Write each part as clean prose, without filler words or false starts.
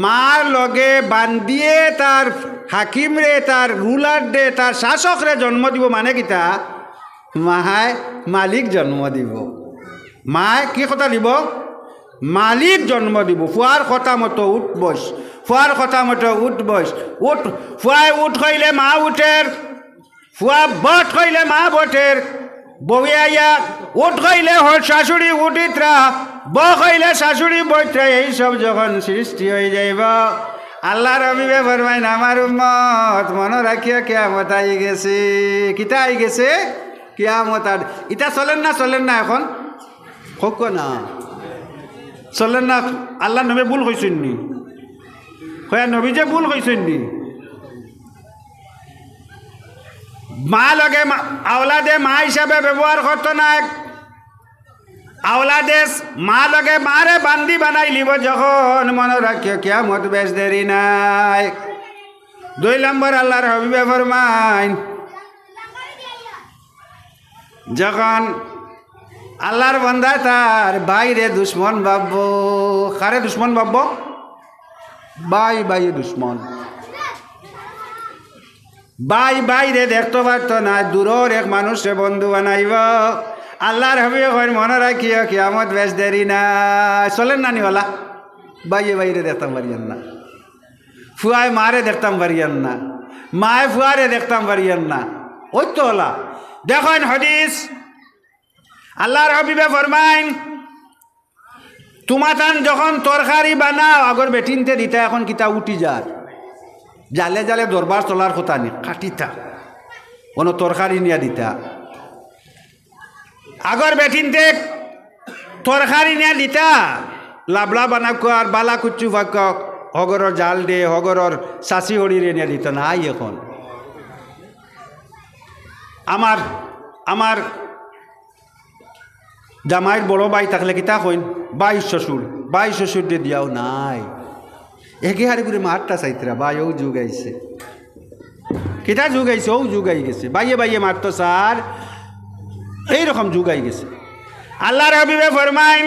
মার লগে বান্ধিয়ে তার হাকিম রে তার রুলার দে তার শাসক রে জন্ম দিব মানে কিতা মাহায় মালিক জন্ম দিব মায় কি কথা দিব মালিক জন্ম দিব ফুয়ার কথা মতো উঠ বস ফুয়ার কথা মতো উঠ বস উঠ ফুয়ায় উঠ হইলে মা উঠের ফুয়া বট হইলে মা বটের বউয়া উঠ হইলে হর শাশুড়ি উঠিত্রা ব হইলে শাশুড়ি বইত্রা এইসব যখন সৃষ্টি হয়ে যাইব আল্লাহ রবিবে ফরমাইন আমার উম্মত মনে রাখিয়া কিয়ামত আই গেছে কিতা আই গেছে কিয়ামত আর ইটা চলেন না এখন হোক না চলেন না আল্লাহ নবী ভুল কইছেন নি কয়া নবী যে ভুল কইছেন নি মা লগে আওলাদে মা হিসাবে ব্যবহার করতো না আওলাদে মা লগে মারে বান্দি বানাই লিব যখন মনে রাখিও কিয়ামত বেশ দেরি নাই 2 নম্বর আল্লাহর হাবিবে ফরমাইন যখন আল্লাহর বান্দা তার বাইরে দুশ্মন ভাবব কারে দুশ্মন ভাবব বাইরে দুশ্মন বাইরে দেখতে পারতো না দূরের এক মানুষে বন্ধু বানাইব আল্লাহর হাবিবে কইন মনে রাখিও কিয়ামত বেশ দেরি না চলেন না নিওয়ালা বাইরে দেখতাম পারিয়েন না ফুয়ায় মারে দেখতাম পারিয়েন না মায়ে ফুয়ারে দেখতাম পারিয়েন না ওই তো হলা দেখেন হাদিস আল্লাহর হাবিবে ফরমাইন তোমাতান যখন তরকারি বানাও আগর বেটিনতে দিতা এখন কিতা উঠি যার জালে জালে দরবার চলার কথা নি কাটিতা কোনো তরকারি নিয়ে দিতা আগর বেটিনতে তরকারি নিয়ে দিতা লাবলা বানাক আর বালা কুচু ফাঁক হগরর জাল দে হগরর চাষি হরিরে নিয়ে দিত না এখন আমার জামাইয়ের বড় ভাই থাকলে কিতা কইন বাইশ শ্বশুর দিয়ে দিয়াও নাই একে হারি করে মারটা চাইতরা ভাই ও যুগাইছে কিতা যুগাইছে ও যুগাই গেছে বাইয়ে মারতো স্যার এইরকম যুগাই গেছে আল্লাহর হাবিবে ফরমাইন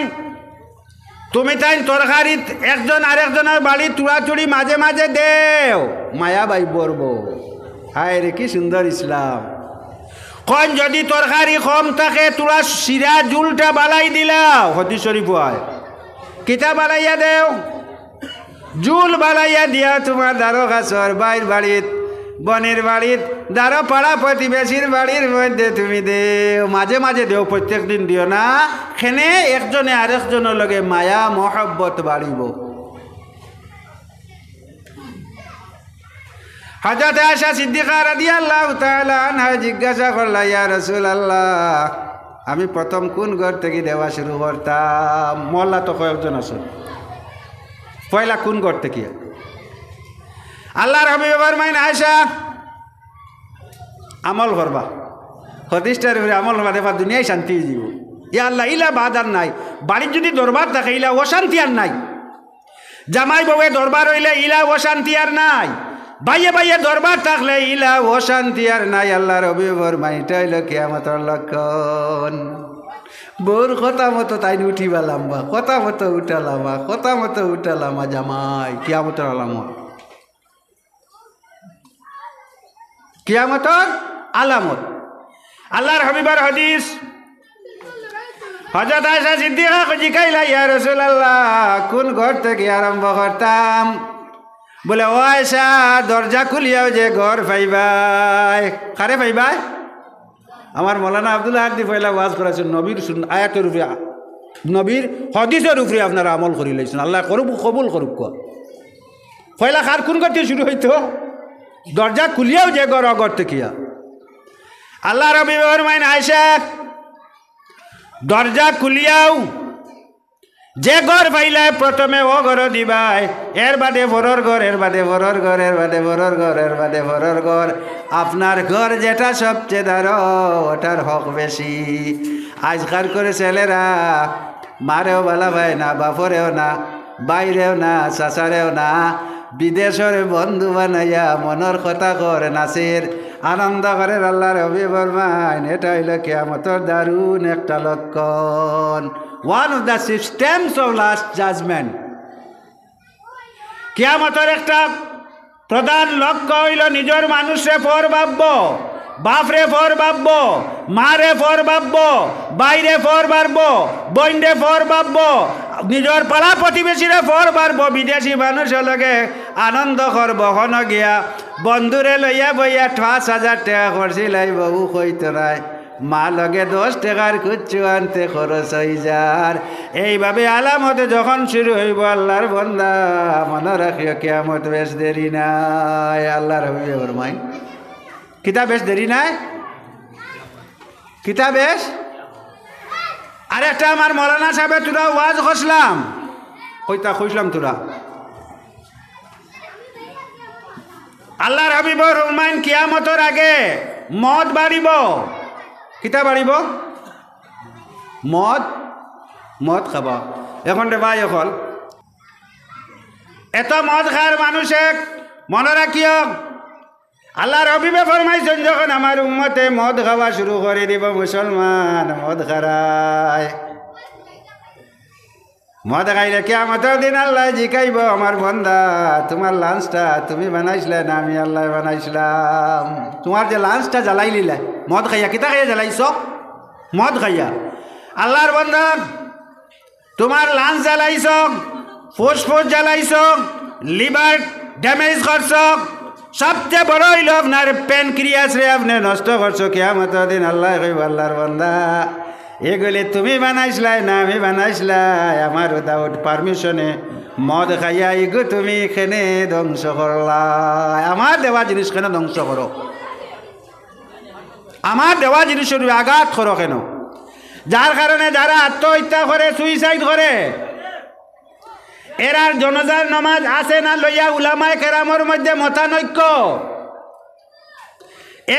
তুমি তাই তরকারিত একজন আরেকজনের বাড়ি চুড়াচুড়ি মাঝে মাঝে দেও মায়া বাই বলব হায় রে কি সুন্দর ইসলাম কোন যদি তরকারি কম থাকে তোরা শিরা জুলটা বালাই দিলাও হদি শরীফ হয় কিতা বালাইয়া দেও জুল বালাইয়া দিয়া তোমার দারো গাছর বাইর বাড়িত বনের বাড়িত দারো পাড়া প্রতিবেশীর বাড়ির মধ্যে তুমি দেও মাঝে মাঝে দেও প্রত্যেক দিন দিও না খেনে একজনে আরেকজনের লগে মায়া মহব্বত বাড়িব হযরত আয়েশা সিদ্দিকা রাদিয়াল্লাহু তাআলা আনহা জিজ্ঞাসা করলা ইয়া রাসূলুল্লাহ আমি প্রথম কোন ঘর থেকে দেওয়া শুরু করতাম মোল্লা তো কয়েকজন আছে পয়লা কোন ঘর থেকে আল্লাহর হাবিব ফরমাইন আয়েশা আমল করবা হাদিসটার উপরে আমল করবা দেবা দুনিয়ায় শান্তি হয়ে যাব ইয়া আল্লাহ ইলা বাদার নাই বাড়ির যদি দরবার থাকে ইলা অশান্তি আর নাই জামাই বউয়ে দরবার হইলে ইলা অশান্তি আর নাই বাইয়ে দরবার থাকলে ইলা অশান্তি আর নাই আল্লাহর হাবিব ফরমাইন এটা হইল কিয়ামতের লক্ষণ বোর কথা মতো তাই উঠিবালাম বা কথা মতো উঠালামা কথা মতো উঠালামা জামাই কিয়ামতের আলামত কিয়ামতের আলামত আল্লাহর হাবিবের হাদিস হযরত আয়েশা সিদ্দিকা জিজ্ঞাসা ইয়া রাসূলুল্লাহ কোন ঘর থেকে আরম্ভ করতাম বলে ও আয়েশা দরজা খুলিয়াও যে ঘর পাইবাই কারে পাইবাই আমার মৌলানা আব্দুল্লাহ হাদি পয়লা ওয়াজ করেছেন নবীর আয়াতের উপরে নবীর হাদিসের উপরে আপনারা আমল করি লাইছেন আল্লাহ করুক কবুল করুক পয়লা কার কোন ঘর থেকে শুরু হইতো দরজা খুলিয়াও যে ঘর অগর থেকে আল্লাহ রবি ফরমাইন আয়েশা দরজা খুলিয়াও যে ঘর পাইলে প্রথমে ও ঘর দিবাই এর বাদে বড়র ঘর এর বাদে বড়র ঘর এর বাদে বড়র ঘর এর বাদে বড়র ঘর আপনার ঘর যেটা সবচেয়ে দারো ওটার হক বেশি আজকাল করে ছেলেরা মারেও বালা ভাই না বাপরেও না বাইরেও না চাচারেও না বিদেশের বন্ধু বানাইয়া মনের কথা করে নাচের আনন্দ করে আল্লাহর হাবিব ফরমাইন এটা হইল কিয়ামতের দারুণ একটা লক্ষণ one of the systems of last judgment কিয়ামতের একটা প্রধান লক্ষ্য হইল নিজের মানুষে পর ভাবব, বাপরে পর ভাবব, মারে পর ভাবব, বাইরে পর ভাবব, বইন্ডে পর ভাবব, নিজের পাড়া প্রতিবেশীরে পর ভাবব, বিদেশি মানুষের লগে আনন্দ করব। হন গিয়া বন্ধুরে লইয়া বইয়া ৫,০০০ টাকা করছিলাই, বহু কইতরায় মা লগে ১০ টাকার কুচ্ছু আনতে খরচ হয়ে যার। এইভাবে আলামতে যখন শুরু হইব আল্লাহর বান্দা মনে রাখিও কিয়ামত বেশ দেরি নাই। আল্লাহর হাবিবে ফরমায় কিতা বেশ দেরি নাই, কিতা বেশ। আরেকটা আমার মৌলানা সাহেব তোরা ওয়াজ খসলাম, কইতা খুঁজলাম তোরা আল্লাহর হাবিব ফরমায় কিয়ামতের আগে মদ বাড়িব। কিতা বাড়িব? মদ, মদ খাবা। এখন রে ভাই অকল এত মদ খার মানুষে মনে রাখিও আল্লাহর হাবিবে ফরমাইছেন যখন আমার উম্মতে মদ খাওয়া শুরু করে দিব, মুসলমান মদ খারায়, মদ খাইলে কিয়ামতের দিন আল্লাহ জিকাইব আমার বান্দা তোমার লাঞ্চটা তুমি বানাইছিলে না আমি আল্লাহ বানাইছিলাম। তোমার যে লাঞ্চটা জ্বালাই লিলা মদ খাইয়া, কিতা খাইয়া জ্বালাইছ? মদ খাইয়া। আল্লাহর বান্দা তোমার লাঞ্চ জ্বালাইছ, ফুসফুস জ্বালাইছ, লিভার ড্যামেজ করছ, সবচেয়ে বড় হইল আপনার প্যানক্রিয়াস রে আপনি নষ্ট করছো। কিয়ামতের দিন আল্লাহ কইব আল্লাহর বান্দা এগুলি তুমি বানাইছিলাই না আমি বানাইছিলাই, আমার উইদাউট পারমিশনে মদ খাইয়া এগু তুমি এখানে ধ্বংস করলাই। আমার দেওয়া জিনিস কেন ধ্বংস করো? আমার দেওয়া জিনিসের আঘাত করো কেন? যার কারণে যারা আত্মহত্যা করে, সুইসাইড করে, এরার জনাজার নামাজ আছে না লইয়া উলামায়ে কেরামের মধ্যে মতানৈক্য।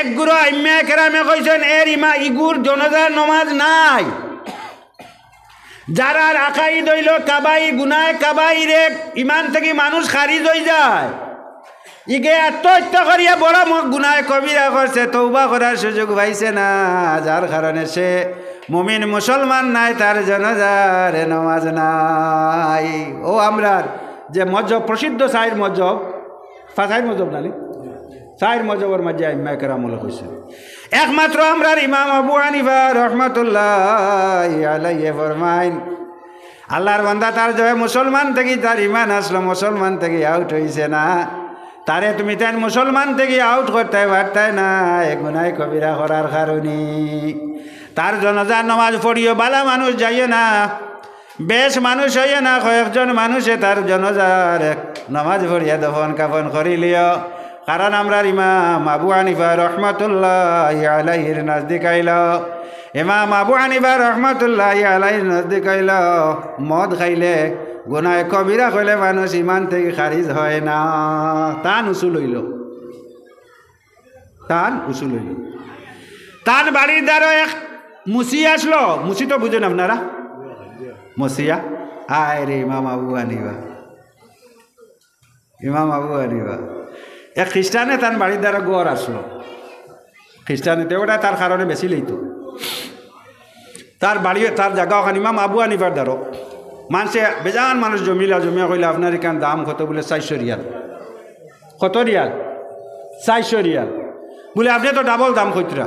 এক গুরু আইম্মা কেরামে কইছেন এর ইগুর জনাজার নামাজ নাই। যারা আকাইদ হইল কাবাই, গুনায় কাবাই রে ইমান থেকে মানুষ খারিজ হয়ে যায়, ইগে আত্মহত্যা করিয়া বড় গুনায় কবিরা করছে, তৌবা করার সুযোগ পাইছে না, যার কারণে সে মুমিন মুসলমান নাই, তার জনাজার নামাজ নাই। ও আমরা যে মজহব প্রসিদ্ধ সাইর মজহব, সাইর মজহব নানি সাইর মজহবর মাঝে আইম্মা কেরামুল কইছেন একমাত্র আমরা ইমাম আবু হানিফা রহমাতুল্লাহ আলাইহি ফরমাইন আল্লাহর বান্দা তার জয় মুসলমান থেকে তার ইমান আসলো, মুসলমান থেকে আউট হইছে না, তারে তুমি তাই মুসলমান থেকে আউট করতে পারতাই না গুনাহ কবিরা করার কারণে। তার জনাজার নামাজ পড়িও, বালা মানুষ যাইও না, বেশ মানুষ হইও না, কয়েকজন মানুষে তার জনাজার নামাজ পড়িয়া দফন কাফন করিলিও। কারণ আমরা ইমাম আবু হানিফা রহমাতুল্লাহ আলাইহির নজদিক আইল, ইমাম আবু হানিফা রহমাতুল্লাহ আলাইহির নজদিক আইল মদ খাইলে গুনাহ কবিরা কইলে মানুষ ইমান থেকে খারিজ হয় না। তান উসুল হইল, তান উসুল হইল। তার বাড়ির দ্বারা এক মুসি আসলো, মুসি তো বুঝেন আপনারা, মসিয়া আয় রে ইমাম আবু হানিফা, ইমাম আবু হানিফা এক খ্রিস্টানে তার বাড়ির দ্বারা গড় আসলো, খ্রিস্টানিতে ওটা তার কারণে বেশি লইতো। তার বাড়ি তার জায়গা ওখানে ইমাম আবু হানিফার দ্বারা মানুষে বেজান মানুষ জমিলা জমিয়া কইলে আপনার এখান দাম কত বলে 400 রিয়াল। কত রিয়াল? 400 রিয়াল। বলে আপনি তো ডাবল দাম কইতরা,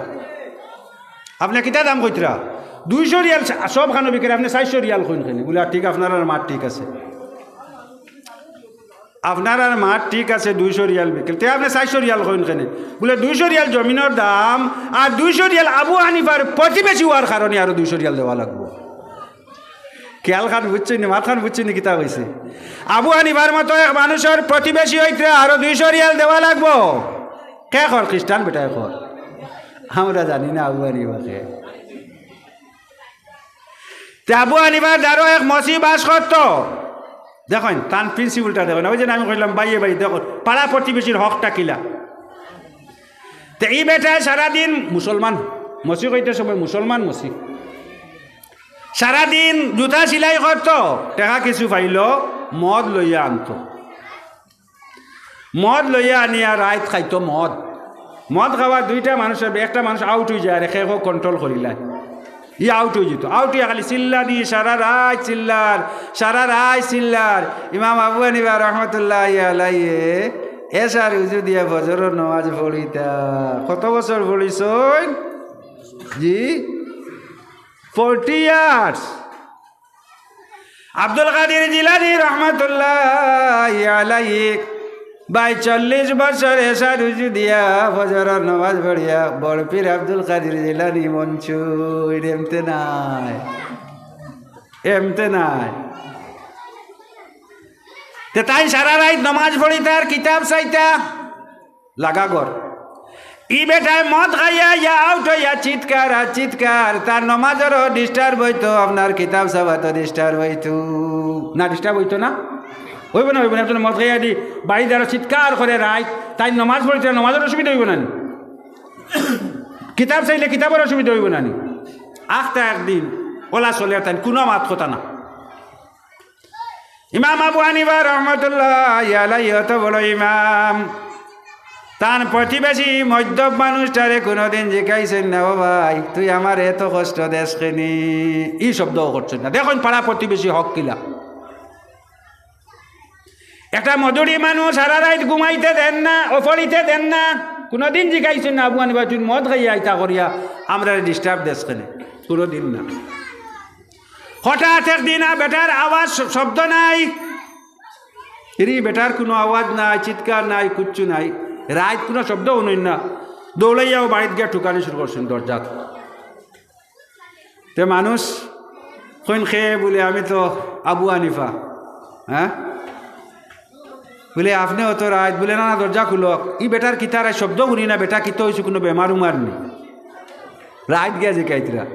আপনি কিতা দাম কইতরা? 200 রিয়াল সব খানো বিক্রি, আপনি 400 রিয়াল কইন কেন? বলে ঠিক আপনার মাঠ ঠিক আছে, আপনার আর মাঠ ঠিক আছে, 200 রিয়াল বিক্রি, তে আপনি 400 রিয়াল কইন কেন? বলে 200 রিয়াল জমিনের দাম আর 200 রিয়াল আবু হানিফার প্রতিবেশী হওয়ার কারণে আরো 200 রিয়াল দেওয়া লাগবে। খেয়াল খান বুঝছেন, মাথান বুঝছেন কিতা হয়েছে? আবু হানিফার মতো এক মানুষের প্রতিবেশী হইতে আরো 200 রিয়াল দেওয়া লাগবো। কে কর? খ্রিস্টান বেটায় কর, আমরা জানি না আবু হানিফাকে। আবু হানিফার দ্বারা এক মসি বাস করতো, দেখেন তান প্রিন্সিপালটা দেখেন, ওই যে আমি কইলাম বাইয়ে বাই দেখুন পাড়া প্রতিবেশীর হকটা কিলা। তো এই বেটায় সারাদিন মুসলমান মসি কইতে সময় মুসলমান মসি সারাদিন জুতা সিলাই করতো, টাকা কিছু পাইল মদ লইয়া আনতো, মদ লইয়া আনিয়া রাত খাইতো মদ। মদ খাওয়া দুইটা মানুষের একটা মানুষ আউট হয়ে যায়, রেখে কন্ট্রোল করিলা ই আউট হয়ে যেত, আউট হয়ে খালি চিল্লানি, সারা রায় চিল্লার। ইমাম আবু হানিফা রহমতুল্লাহ আলাইহি এশার উজু দিয়া ফজরের নামাজ পড়িতা। কত বছর পড়িছ? জি 40 ইয়ার্স। আব্দুল কাদের জিলানী রহমতুল্লাহ আলাইহি 42 বছর এশার উজু দিয়া ফজরের নামাজ পড়িয়া বড় পীর আব্দুল কাদের জিলানী মনসুর এমতে নাই তে তাই সারা রাত নামাজ পড়ি, তার কিতাব চাইতা লাগা গর। ই বেটায় মদ খাইয়া ইয়া আউট হইয়া চিৎকার আর চিৎকার, তার নমাজেরও ডিস্টার্ব হইতো, আপনার কিতাব চাবাতো ডিস্টার্ব হইতো না, ডিস্টার্ব হইতো না, হইব না আপনার মদ খাইয়া দি বাড়ি দ্বারা চিৎকার করে রায়, তাই নমাজ পড়িতে নমাজের অসুবিধা হইব না, কিতাব চাইলে কিতাবের অসুবিধা হইব না। আখটা একদিন ওলা চলে তাই কোনো মাত কথা না। ইমাম আবু হানিফা রহমতুল্লাহ আলাইহি অত বড় ইমাম, তার প্রতিবেশী মধ্যম মানুষটারে কোনোদিন জিজ্ঞাইছেন না, ও ভাই তুই আমার এত কষ্ট দেশ কেনি, ই শব্দও করছেন না। দেখুন পাড়া প্রতিবেশী হক কিলা। একটা মজুরি মানুষ সারা রাত ঘুমাইতে দেন না, অফরিতে দেন না, কোনোদিন জিজ্ঞাইছেন না আবু হানিফা তুই মদ খাইয়া আইতা করিয়া আমরা ডিস্টার্ব দেশ কেনে, কোনোদিন না। হঠাৎ একদিন বেটার আওয়াজ শব্দ নাই, বেটার কোনো আওয়াজ নাই, চিৎকার নাই, কুচ্ছু নাই, রাত কোনো শব্দ শুনুন না, দৌড়াইয়াও বাড়িতে গিয়ে ঠুকানি শুরু করছেন দরজাত। তে মানুষ কইন খেয়ে বলে আমি তো আবু হানিফা, হ্যাঁ বলে আপনি অত রাত, বলে না না দরজা খুলক। ই বেটার কিতার শব্দ শুনি না, বেটা কিতো হয়েছে কোনো বেমার উমার নেই, রাত গিয়া জিকাইতরা।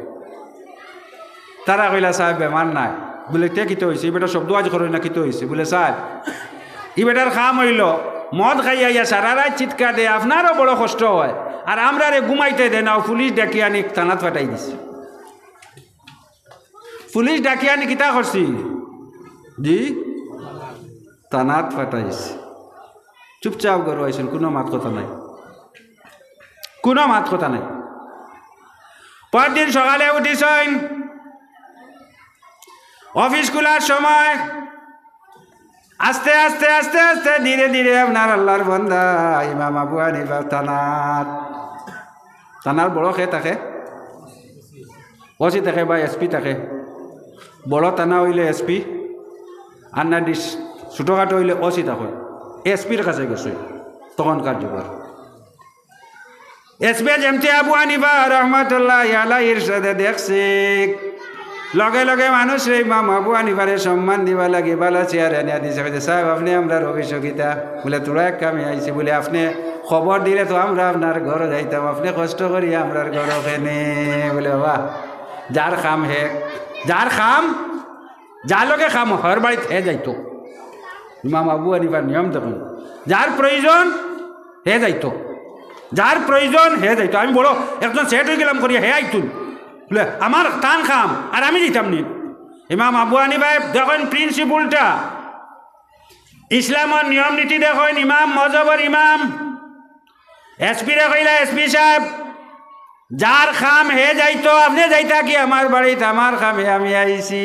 তারা কইলা সাহেব বেমার নাই, বলে তে কিতো হয়েছে, এই বেটার শব্দ আজ করো না, কিতো হয়েছে, বলে সাহেব ই বেটার খাম হইল মদ খাইয়া সারা রাত চিৎকার দেয়, আপনারও বড় কষ্ট হয়, আর আমরা রে ঘুমাইতে দেয় না, পুলিশ ডাকি আনি থানাত ফাটাই দিছে। পুলিশ ডাকি আনি কিতা করছি জি থানাত ফাটাইছে। চুপচাপ গরু আইসেন, কোনো মাত কথা নাই, কোনো মাত কথা নাই। পরদিন সকালে উঠিছেন, অফিস খোলার সময় আস্তে আস্তে আস্তে আস্তে ধীরে ধীরে আপনার আল্লাহর বান্দা ইমাম আবু হানিফা থানার বড় খে থাকে, ওসি থাকে বা এসপি থাকে। বড় থানা হইলে এসপি, আর না ছোটোখাটো হইলে ওসি থাকে, এসপির কাছে গেছে তখনকার যুগের। এসপি যেমতি আবু হানিফা রহমতুল্লাহ আলাইহির সাথে দেখছে, লগে লগে মানুষ ইমাম আবু হানিফারে সম্মান দিবা লাগে, বালা চেয়ার এনে দিছে, সাহেব আপনি আমরা অভিযোগিতা, বলে তোরা এক কামে আইছি, বলে আপনি খবর দিলে তো আমরা আপনার ঘর যাইতাম, আপনি কষ্ট করি আমরার ঘর ওখানে, বলে বাবা যার খাম হে, যার খাম যার লগে খাম হর বাড়িতে হে যাইতো। ইমাম আবু হানিফার নিয়ম দেখুন, যার প্রয়োজন হে যাইতো, যার প্রয়োজন হে যাইতো। আমি বড় একজন সেট হয়ে গেলাম করিয়া হে আইতুন, বলে আমার টান খাম আর আমি দিতাম নি। ইমাম আবু হানিফা দেখেন প্রিন্সিপালটা, ইসলামের নিয়ম নীতি দেখেন, ইমাম মজহবের ইমাম। এসপি রে কইলা এসপি সাহেব যার খাম হে যাইতো, আপনি যাইতা কি আমার বাড়িতে, আমার খাম হে আমি আইছি।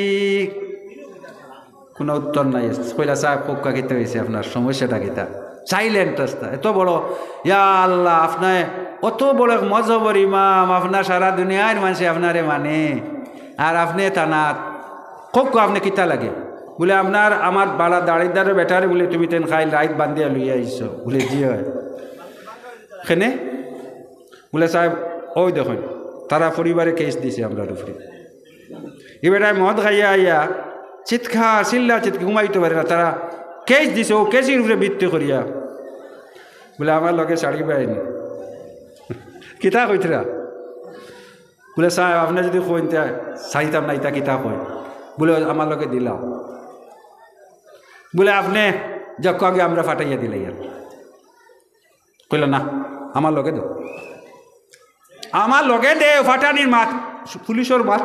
কোনো উত্তর নাই। কইলা সাহেব পক্কা কিতে হয়েছে, আপনার সমস্যাটা কিতা? সাইলেন্ট রাস্তা, এত বড় ইয়া আল্লাহ, আপনার অত বড় মজহবর ইমাম, আপনার সারা দুনিয়ার মানুষ আপনারে মানে, আর আপনি তানাত খুব আপনি কিতা লাগে? বলে আপনার আমার বালা দাড়িদারের বেটারে বলে তুমি তেন খাই রাইত বান্ধিয়া লইয়া আইস, বলে জি হয় খেনে। বলে সাহেব ওই দেখুন তারা পরিবারে কেস দিছে আপনার উপরে, এ বেটায় মদ খাইয়া আইয়া চিৎকার চিল্লা চিৎকার ঘুমাইতে পারে না, তারা কেস দিছে, ও কেসের উপরে ভিত্তি করিয়া। বলে আমার লগে শাড়ি পায়নি, কিতা কইতরা? বলে সাহেব আপনি যদি কইন চাইতাম না, ইতা কিতা কই? বলে আমার লগে দিলাম। বলে আপনি যখন আগে আমরা ফাটাইয়া দিলাই, আর কইল না আমার লগে দে, আমার লগে দে, ফাটানির মাত, পুলিশের মাত।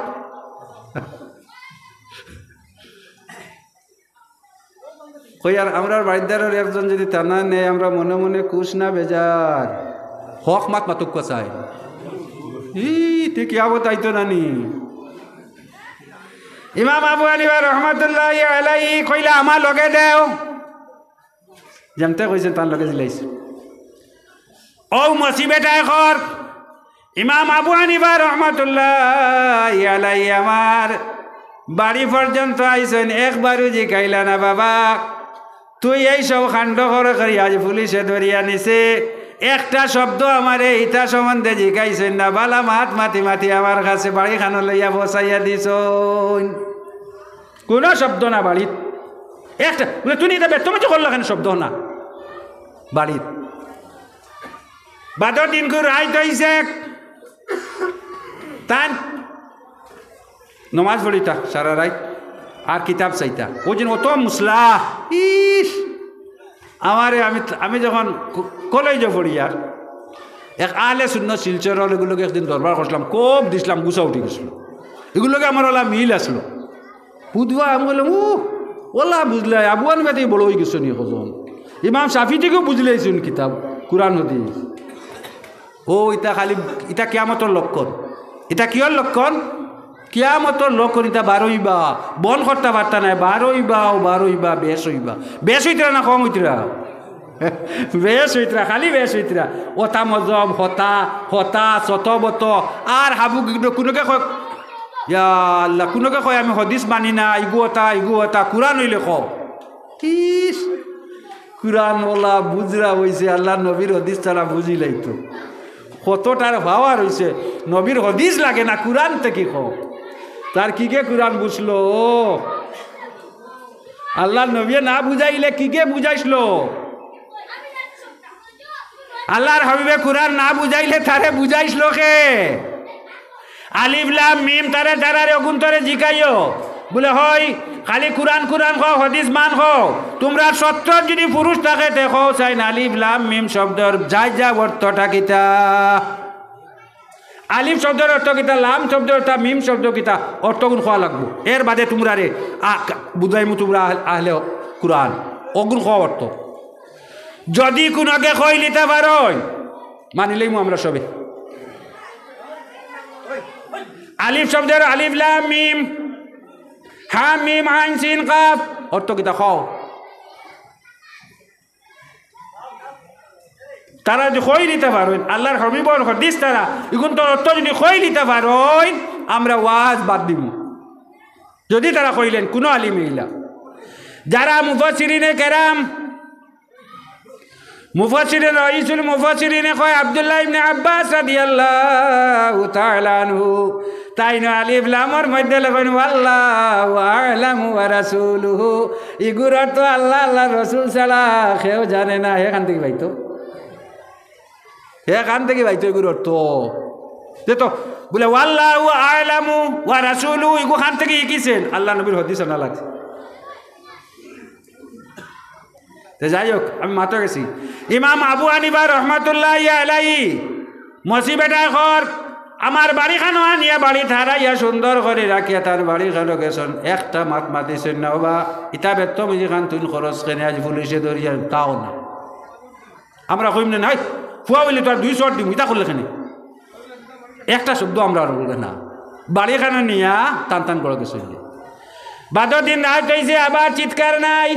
কই আর আমরা বাড়িদারের একজন যদি টানা নেই, আমরা মনে মনে খুশ না বেজার, হক মাত মাতুক চাই, ই তুই কি আবো তাইতো নানি ইমাম আবু হানিফা রহমাতুল্লাহি আলাইহি কইলা আমার লগে দেও যেমতে কইছেন তার লগে দিলাইছে ও মুসিবতা কর ইমাম আবু হানিফা রহমাতুল্লাহি আলাইহি আমার বাড়ি পর্যন্ত আইছেন একবারও জিকাইলা না বাবা তুই এই সব কাণ্ড করি আজ পুলিশে ধরিয়া নিছে একটা শব্দ আমার ইটা সম্বন্ধে জিকাইছেন না বালা মাতি মাতি আমার কাছে বাড়ি খানো লইয়া বসাইয়া দিছ কোনো শব্দ না বাড়িত একটা বলে তুমি এটা ব্যর্থ মতো করলো কেন শব্দ না বাড়িত বাদর দিন করে রাইত হইছে তান নমাজ পড়িতা সারা রাইত আর কিতাব চাইতা ওই দিন অত মুসলা ইস আমারে আমি যখন কলেজে পড়ি আর এক আলে শূন্য শিলচর এগুলোকে একদিন দরবার করছিলাম খুব দিছিলাম গুছা উঠি গেছিল এগুলোকে আমার ওলা মিল আসলো বুধবা আমি বললাম ওলা বুঝলে আবু হানিফা থেকে বড় হয়ে গেছো নি কজন ইমাম শাফি থেকেও বুঝলেইছুন কিতাব কুরআন হাদিস ও ইটা খালি ইটা কিয়ামতর লক্ষণ এটা কিয়র লক্ষণ কিয়ামতর লক্ষণ এটা বারোইবা বন করতে পারতা নাই বারোইবা বেশ হইতরা না কম হইতরা বেশ হইতরা খালি বেশ হইতরা ওটা মজম হতা চত আর হাবু কোনোকে কয় ইয়া আল্লাহ কোনোকে কয় আমি হদিস মানি না ইগু হতা কুরআন হইলে কও ইস কুরআন ওলা বুঝরা হইছে আল্লাহ নবীর হদিস ছাড়া বুঝিলাই তো কতটার ভাবার হইছে নবীর হদিস লাগে না কুরআন থেকে কও তার কিকে কুরআন বুঝলো আল্লাহ নবী না বুঝাইলে কিকে বুঝাইছিল আল্লাহর হাবিবে কুরআন না বুঝাইলে তারে বুঝাইছিল কে আলিফ লাম মিম তারে তারারে অগুন্তরে জিকাইও বলে হয় খালি কুরআন খাও হদিস মান খাও তোমরা 70 যদি পুরুষ থাকে দেখো চাই না আলিফ লাম মিম শব্দের যা অর্থটা কিতা আলিফ শব্দের অর্থ কিতা লাম শব্দের অর্থ মিম শব্দ কিতা অর্থ গুণ খাওয়া লাগবো এর বাদে তোমরা রে বুঝাইমু তোমরা আহলে কুরআন অগুণ খাওয়া অর্থ যদি কোনোকে কই লিতে পারো মানিলেইমু আমরা সবে আলিফ শব্দের আলিফ লাম মিম হা মিম আইন সিন কাফ অর্থ কিতা খাও তারা যদি কই নিতে পারেন আল্লাহর হাবিবর হাদিস তারা এখন তো অর্থ যদি কই নিতে পারেন আমরা ওয়াজ বাদ দিব যদি তারা কইলেন কোনো আলিম ইলা যারা মুফাসসিরিনে কেরাম মুফাসসিরিন রাইসুল মুফাসসিরিনে কয় আব্দুল্লাহ ইবনে আব্বাস রাদিয়াল্লাহু তাআলা আনহু তাইন আলিফ লামর মধ্যে লেখেন আল্লাহু আ'লামু ওয়া রাসূলুহু ইগুর তো আল্লাহ রাসূল ছাড়া কেউ জানে না এখান থেকে ভাইতো এগুর অর্থ যে তো বলে আল্লাহু আ'লামু ওয়া রাসূলুহু ইগু খান থেকে শিখিছেন আল্লাহ নবীর হাদিস না লাগছে যাই হোক আমি মাত্র গেছি ইমাম আবু হানিফা রহমাতুল্লাহি আলাইহি মুসিবতা কর আমার বাড়িখানো আনিয়া বাড়ি ঠারাইয়া সুন্দর করে রাখিয়া তার বাড়িখানো গেছেন একটা মাত মাতিছেন না বা ইটা বেত্ত বুঝি খান তুই খরচ কেনে আজ পুলিশে ধরিয়া তাও না আমরা কইম না নাই ফুয়া বলি তো আর 200 দিম ইটা করলে খানি একটা শব্দ আমরা আর বলবে না বাড়িখানো নিয়া টান করে গেছে বাদর দিন রাত হয়েছে আবার চিৎকার নাই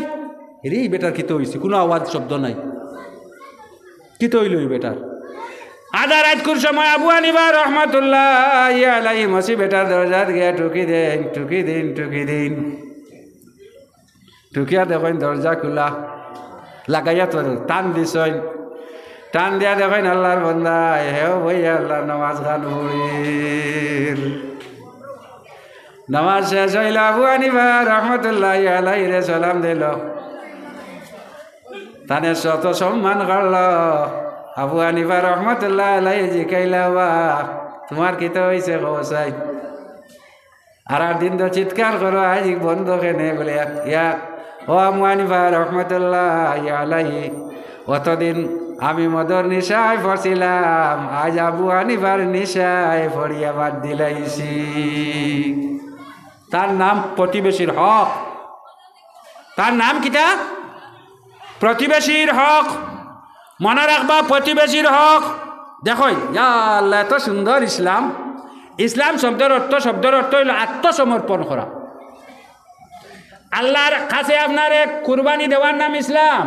রে বেটার কিতে হয়েছে কোনো আওয়াজ শব্দ নাই কিতে হইল বেটার আধা রাত কুর সময় আবু হানিফা রহমাতুল্লাহি আলাইহি মুসিবতার দরজাত গিয়া টুকি দিন টুকিয়া দেখেন দরজা খোলা লাগাইয়া তো টান দিছেন টান দিয়া দেখেন আল্লাহর বান্দা হেও ভাইয়া আল্লাহর নামাজ খান হইল নামাজ শেষ হইল আবু হানিফা রহমাতুল্লাহি আলাইহি রে সালাম দিল তানে শত সম্মান করল আবু হানিফা রহমাতুল্লাহ আলাইহি জিকাইলা বা তোমার কিতা হইছে কসাই আর দিন তো চিৎকার করো আজ বন্ধ কেনে বলে ইয়া ও আবু হানিফা রহমাতুল্লাহ আলাইহি অতদিন আমি মদর নিশায় পড়ছিলাম আজ আবু হানিফার নিশায় পড়িয়া বাদ দিলাইছি তার নাম প্রতিবেশীর হক তার নাম কিটা প্রতিবেশীর হক মনে রাখবা প্রতিবেশীর হক দেখো ইয়া আল্লাহ এত সুন্দর ইসলাম শব্দের অর্থ হইল আত্মসমর্পণ করা আল্লাহর কাছে আপনারে কুরবানি দেওয়ার নাম ইসলাম।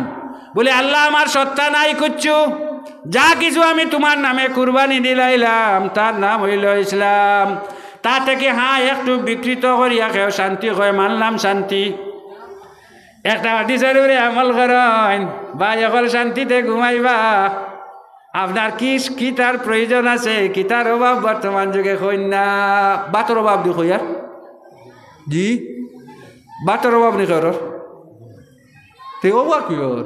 বলে আল্লাহ আমার সত্তা নাই কুচ্ছু, যা কিছু আমি তোমার নামে কুরবানি দিলাইলাম তার নাম হইল ইসলাম। তা থেকে একটু বিকৃত করিয়া কেউ শান্তি হয়, মানলাম শান্তি। একটা হাদিসের উপরে আমল করেন বা এখন শান্তিতে ঘুমাইবা, আপনার কি তার প্রয়োজন আছে, কি তার অভাব বর্তমান যুগে হইন না। বাতর অভাব দি হইয়ার জি, বাতর অভাব নি কর তে অভাব কি ওর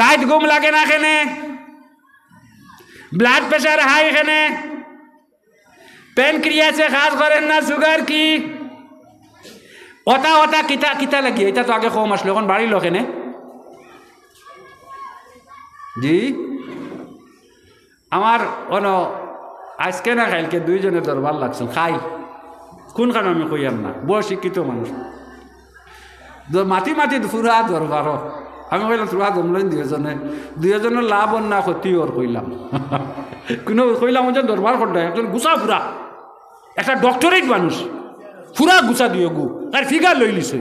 রাত ঘুম লাগে না, কেনে ব্লাড প্রেশার হাই, এখানে প্যানক্রিয়াসে কাজ করেন না, সুগার কি ওটা ওটা কিতা কিতা লাগি, এটা তো আগে কম আসলো, এখন বাড়ির লোক এনে জি। আমার আজকে না খাইলকে দুইজনের দরবার লাগছিল, খাই কোনখানে আমি কইয়ার না, বড় শিক্ষিত মানুষ মাতি মাতি পুরা দরবার। আমি কইলাম পুরা জমলেন দুজনের লাভ না ক্ষতি ওর কইলাম কোনো কইলাম ওজন দরবার করতে একজন গুছা ফুরা, একটা ডক্টরেট মানুষ ফুরা গুছা দিয়ে গু আর ফিগার লই লিছে।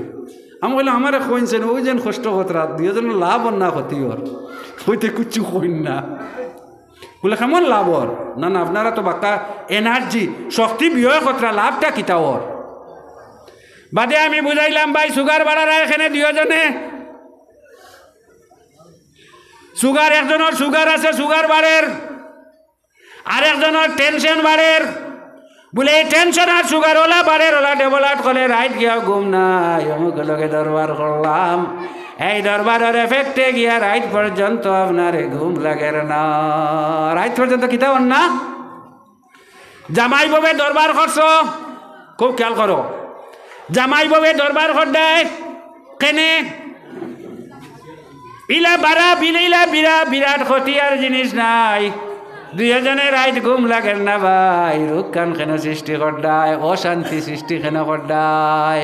আমি কইলাম আমার কইছেন ওই যেন কষ্ট কতরা দুজনের লাভ না ক্ষতি ওর হইতে কুচ্ছু কইন না। বলে কেমন লাভ ওর? না না আপনারা তো বাক্কা এনার্জি শক্তি বিয় কতরা, লাভটা কিতা ওর? বাদে আমি বুঝাইলাম ভাই সুগার বাড়ারা এখানে দুজনে সুগার, একজনের সুগার আছে সুগার বাড়ের, আর একজনের টেনশন বাড়ের। বলে এই টেনশন আর সুগার ওলা বাড়ের, ওলা ডেভেলপ করে রাইট গিয়া ঘুম নাই, অমুক লোকে দরবার করলাম, এই দরবারের এফেক্টে গিয়া রাইট পর্যন্ত আপনার ঘুম লাগের না, রাইট পর্যন্ত কিতা না। জামাই ববে দরবার করছো, খুব খেয়াল করো, জামাই ববে দরবার করদায় কেনে ইলা বারা বিলেইলা বিরাট ক্ষতিয়ার জিনিস নাই, দুজনে রাইট ঘুম লাগেন না ভাই, রোগ কান কেন সৃষ্টি করদায়, অশান্তি সৃষ্টি কেন করদায়।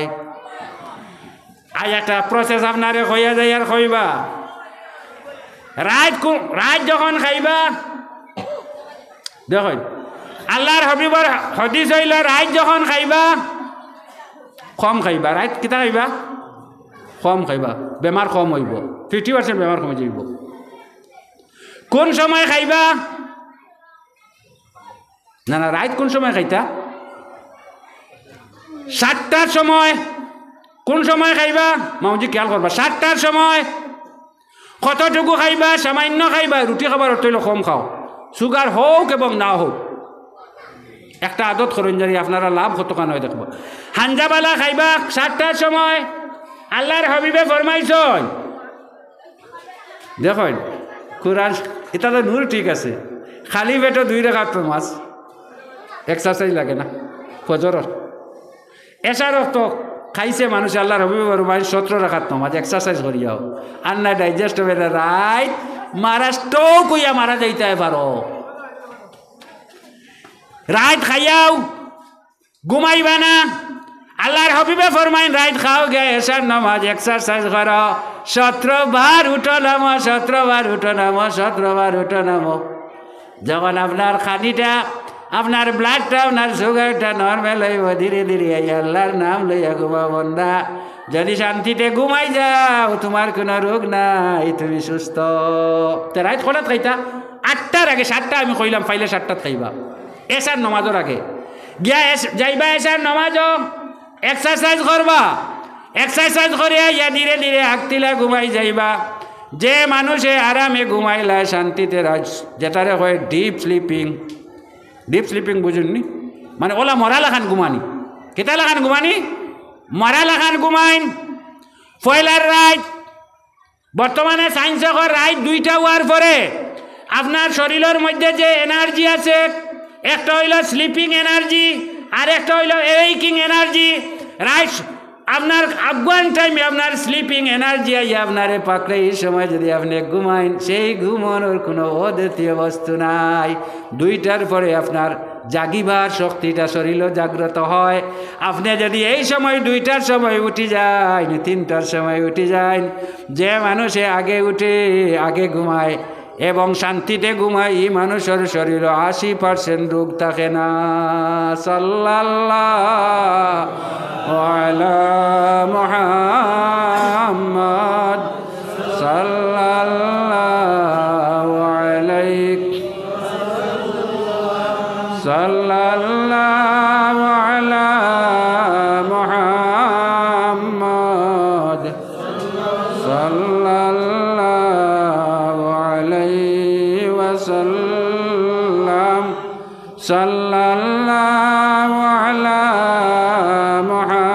আজ একটা প্রসেস আপনারে কইয়া যায় আর কইবা, রাইট যখন খাইবা, দেখুন আল্লাহর হাবিবর হাদিস হইল রাইট যখন খাইবা কম খাইবা, রাইট কিতা খাইবা কম খাইবা, বেমার কম হইব, 50% বেমার কমে যাইব। কোন সময় খাইবা? না না রাইট কোন সময় খাইতা? 7টার সময়। কোন সময় খাইবা মাউজি খেয়াল করবা, 7টার সময়। কতটুকু খাইবা? সামান্য খাইবা, রুটি খাবার অর্থ হইল কম খাও, সুগার হোক এবং না হোক। একটা আদত করেন জানি আপনারা লাভ কতখান হয় দেখব। হাঞ্জাবালা খাইবা 7টার সময়, আল্লাহর হাবিবে ফরমাইছেন। দেখুন কোরআন এটা তো নূর ঠিক আছে, খালি পেটে 2 রাকাত নামাজ, এক্সারসাইজ লাগে না ফজরের, এসার তো খাইছে মানুষ, আল্লাহর হাবিবে ফরমাইন 17 রাকাত নামাজ এক্সারসাইজ করিয়াও, আর না ডাইজেস্ট হবে না, রাইট মারা স্টোক হইয়া মারা যাইতে পারো। রাইট খাইয়াও ঘুমাইবা না, আল্লাহর হাবিবে ফরমাইন রাইট খাও গে, এসার নামাজ এক্সারসাইজ করো, 17 বার উঠো নামো, 17 বার উঠো নামো, 17 বার উঠো নামো। যখন আপনার খানিটা, আপনার ব্লাডটা, আপনার সুগারটা নর্মাল হইব, ধীরে ধীরে আল্লাহর নাম লইয়া ঘুমা বন্ধা। যদি শান্তিতে ঘুমাই যাও, তোমার কোনো রোগ নাই, তুমি সুস্থ। তো রাইট কটাত খাইতা? 8টার আগে, 7টা আমি কইলাম পাইলে 7টাত খাইবা, এসার নমাজের আগে গিয়া যাইবা, এসার নমাজও এক্সারসাইজ করবা, এক্সারসাইজ করিয়া ইয়া ধীরে ধীরে আগতিলা ঘুমাই যাইবা। যে মানুষে আরামে ঘুমাইলা শান্তিতে, যেটারে হয় ডিপ স্লিপিং। ডিপ স্লিপিং বুঝুননি মানে ওলা মরা লাখান ঘুমানি, কেতা লাখান ঘুমানি? মরা লাখান ঘুমাইন। ফয়লার রাইট বর্তমানে সায়েন্সে রাইট 2টা হওয়ার পরে আপনার শরীরের মধ্যে যে এনার্জি আছে, একটা হইল স্লিপিং এনার্জি আর একটা হইল এওয়েকিং এনার্জি। রাইট আপনার আফগান টাইমে আপনার স্লিপিং এনার্জি আইয়া আপনারে পাকড়ে, এই সময় যদি আপনি ঘুমাইন, সেই ঘুমানোর কোনো অদ্বিতীয় বস্তু নাই। 2টার পরে আপনার জাগিবার শক্তিটা শরীরও জাগ্রত হয়। আপনি যদি এই সময় 2টার সময় উঠি যান, 3টার সময় উঠি যান, যে মানুষে আগে উঠে আগে ঘুমায়, এবং শান্তিতে ঘুমাই মানুষের শরীর 80% রোগ থাকে না। সাল্লাল্লাহু আলা মুহাম্মদ সাল্লাল্লাহু আলাইহি সাল্লাল্লাহু আলা মুহাম্মদ সাল্লাল্লাহু আলাইহি ওয়াসাল্লাম সাল্লাল্লাহু আলা মুহাম্মদ।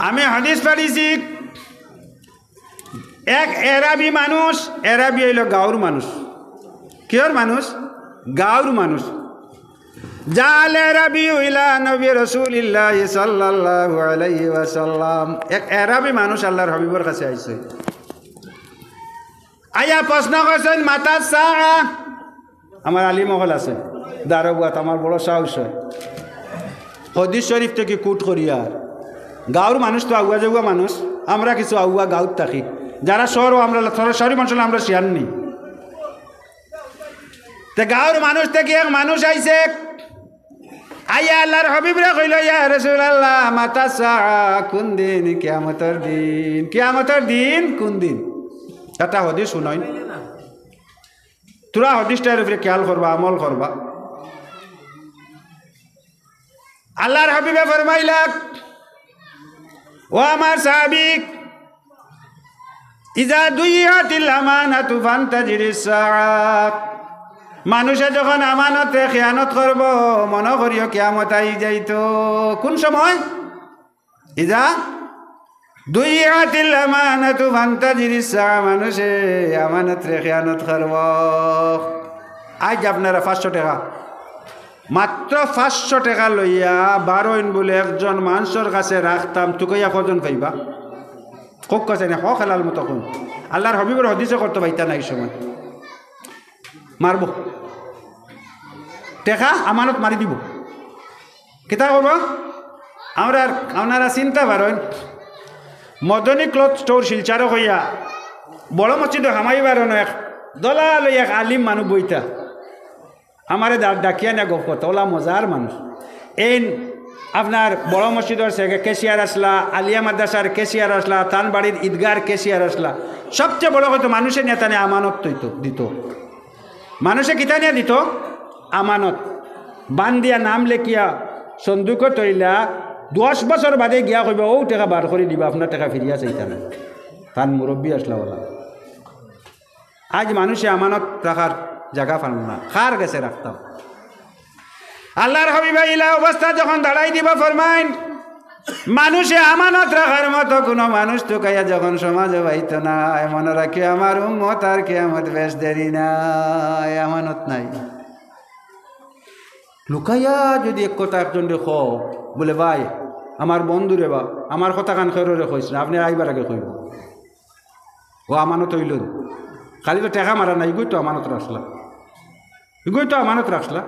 আমি হাদিস পড়িছি, এক এরাবি মানুষ, এরাবি হইল গাঁওর মানুষ। কিয়র মানুষ? গাঁওর মানুষ। জাল এরাবি হইলা নবী রাসূলুল্লাহ সাল্লাল্লাহু আলাইহি ওয়াসাল্লাম। এক এরাবি মানুষ আল্লাহর হাবিবের কাছে আইছে, আয়া প্রশ্ন করছেন মাতা সাআ। আমার আলী মহল আছে দারোগাত, আমার বড় সাহস হয় হাদিস শরীফ থেকে কুট করিয়া। গাঁওর মানুষ তো আগুয়া যাগুয়া মানুষ, আমরা কিছু আগুয়া গাঁত থাকি, যারা শহর আমরা শহরি মানুষ আমরা শিয়ার নি। তে গাঁওর মানুষ থেকে এক মানুষ আইছে, আইয়া আল্লাহর হাবিবরে কইল ইয়া রাসূলুল্লাহ মাতা সাআ, কোন দিন? কিয়ামতের দিন। কিয়ামতের দিন কোন দিন? একটা হাদিস শুনাই, তোরা হাদিসটার উপরে খেয়াল করবা, আমল করবা। আল্লাহর হাবিবে ফরমাইলা, ও আমার সাহাবিক, ইজা দুইয়াতিল আমানাতু ফান্তাজিরিস সাআ। মানুষে যখন আমানতে খেয়ানত করব, মনে করিও কিয়ামত আই যাইতো। কোন সময়? ইজা দুইয়াতিল আমানাতু ফান্তাজিরিস সাআ। মানুষে আমানতে খেয়ানত করব। আজ আপনারা 500 টাকা, মাত্র 500 টাকা লইয়া 12 বলে একজন মানুষের কাছে রাখতাম, তুকইয়া কজন পাইবা? খুব কাছে না, হক হালাল মতো কোন আল্লাহর হাবিবের হদিসে করতে পাইতা না। এই সময় মারব, টেকা আমানত মারি দিব। কিতা করব? আপনারা চিন্তা পারেন, মদনী ক্লথ স্টোর শিলচারও হইয়া বড় মসজিদ হামাইবার এক দলাল এক আলিম মানুষ বইতা আমারে ডাকিয়া না গপ করতো, ওলা মজার মানুষ। এই আপনার বড় মসজিদের কেশিয়ার আসলা, আলিয়া মাদ্রাসার কেশিয়ার আসলা, তানবাড়ির ঈদগার কেশিয়ার আসলা। সবচেয়ে বড় কথা, মানুষের নেতা নিয়ে আমানত দিত। মানুষে কিতা নিয়ে দিত? আমানত। বান দিয়া নাম লেখিয়া সন্দুক তৈলা 10 বছর বাদে গিয়া কইবা ও টাকা বার করে দিবা, আপনার টাকা ফিরিয়া চাইতা না। তার মুরব্বী আসলা বলা। আজ মানুষে আমানত রাখার জায়গা পান না, কার কাছে রাখতাম? আল্লাহর হাবিব ইলা অবস্থা যখন দাঁড়াই দিবা ফরমাইন, মানুষে আমানত রাখার মতো কোনো মানুষ তো কাইয়া যখন সমাজে পাইতো না। মনে রাখি আমার উম্মত আর কিয়ামত বেশ দেরি নাই, আমানত নাই। লুকাইয়া যদি এক কথা একজন দেখ বলে ভাই আমার বন্ধু রে বা আমার কথা কান খেরে কইস না, আপনি আইবার আগে কইব ও আমানত হইল। খালি তো টেকা মারা না, ইগুই তো আমানত রাখলা, ইগুই তো আমানত রাখলা।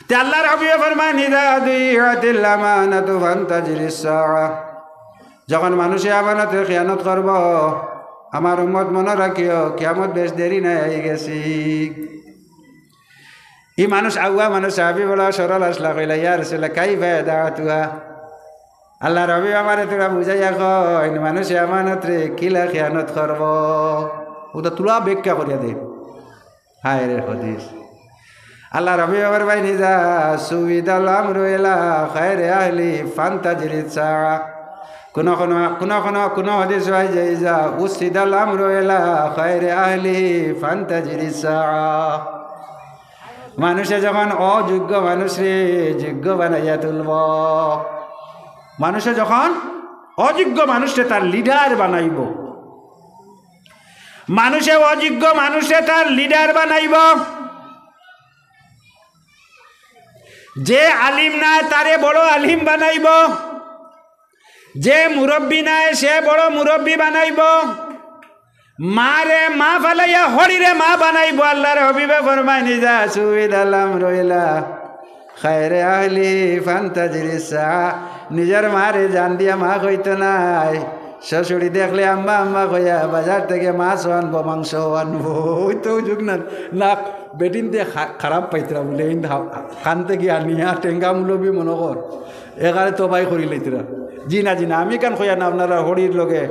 তে আল্লাহর হাবিবে ফরমান, ইযা দুইয়াতিল আমানাতু ফান্তাজিরিস সাআ। যখন মানুষে আমানতের খেয়ানত করব, আমার উম্মত মনে রাখিও কিয়ামত বেশ দেরি নাই, আই গেছি। ই মানুষ আগুয়া মানুষ সাহাবী বলা সরল আসলা, কইলা ইয়া রাসূলুল্লাহ কাইফা দাওয়াতুহা। আল্লাহর হাবিব আমারে তোরা বুঝাইয়া কইন, মানুষে আমানত রে কিলা খেয়ানত করব, ওটা তুলা ব্যাখ্যা করিয়া দে। হায় রে হাদিস। আল্লাহ রবি বাবার ভাই নিজা সুবিদাল আমরু ইলা খায়রে আহলি ফান্তাজিরিস সাআ। কোন হাদিস হয় যে ইজা উসিদাল আমরু ইলা খায়রে আহলি ফান্তাজিরিস সাআ। মানুষে যখন অযোগ্য মানুষরে যোগ্য বানাইয়া তুলব, মানুষে যখন অযোগ্য মানুষে তার লিডার বানাইব, মানুষে অযোগ্য মানুষে তার লিডার বানাইব। যে আলিম নাই তারে বড় আলিম বানাইব, যে মুরব্বী নাই সে বড় মুরব্বী বানাইব, মারে মা ফালাইয়া হরিরে মা বানাইব। আল্লাহর হাবিবে ফরমায়, নিজা সুবিদালাম রইলা খায়রে আহলি ফান্তাজিরিসা নিজের মারে জান দিয়া মা কইতো নাই শাশুড়ি দেখলে আম্মা আম্মা কইয়া বাজার থেকে মাছ আনবো মাংস আনবো ওই তো যুগ না না বেটিন দিয়ে খারাপ পাইতরা বলে খান থেকে আনিয়া টেঙ্গা মুলবি মনে কর এখানে তো বাই করি লইতরা জি না আমি কান কইয়া না আপনারা হরির লগে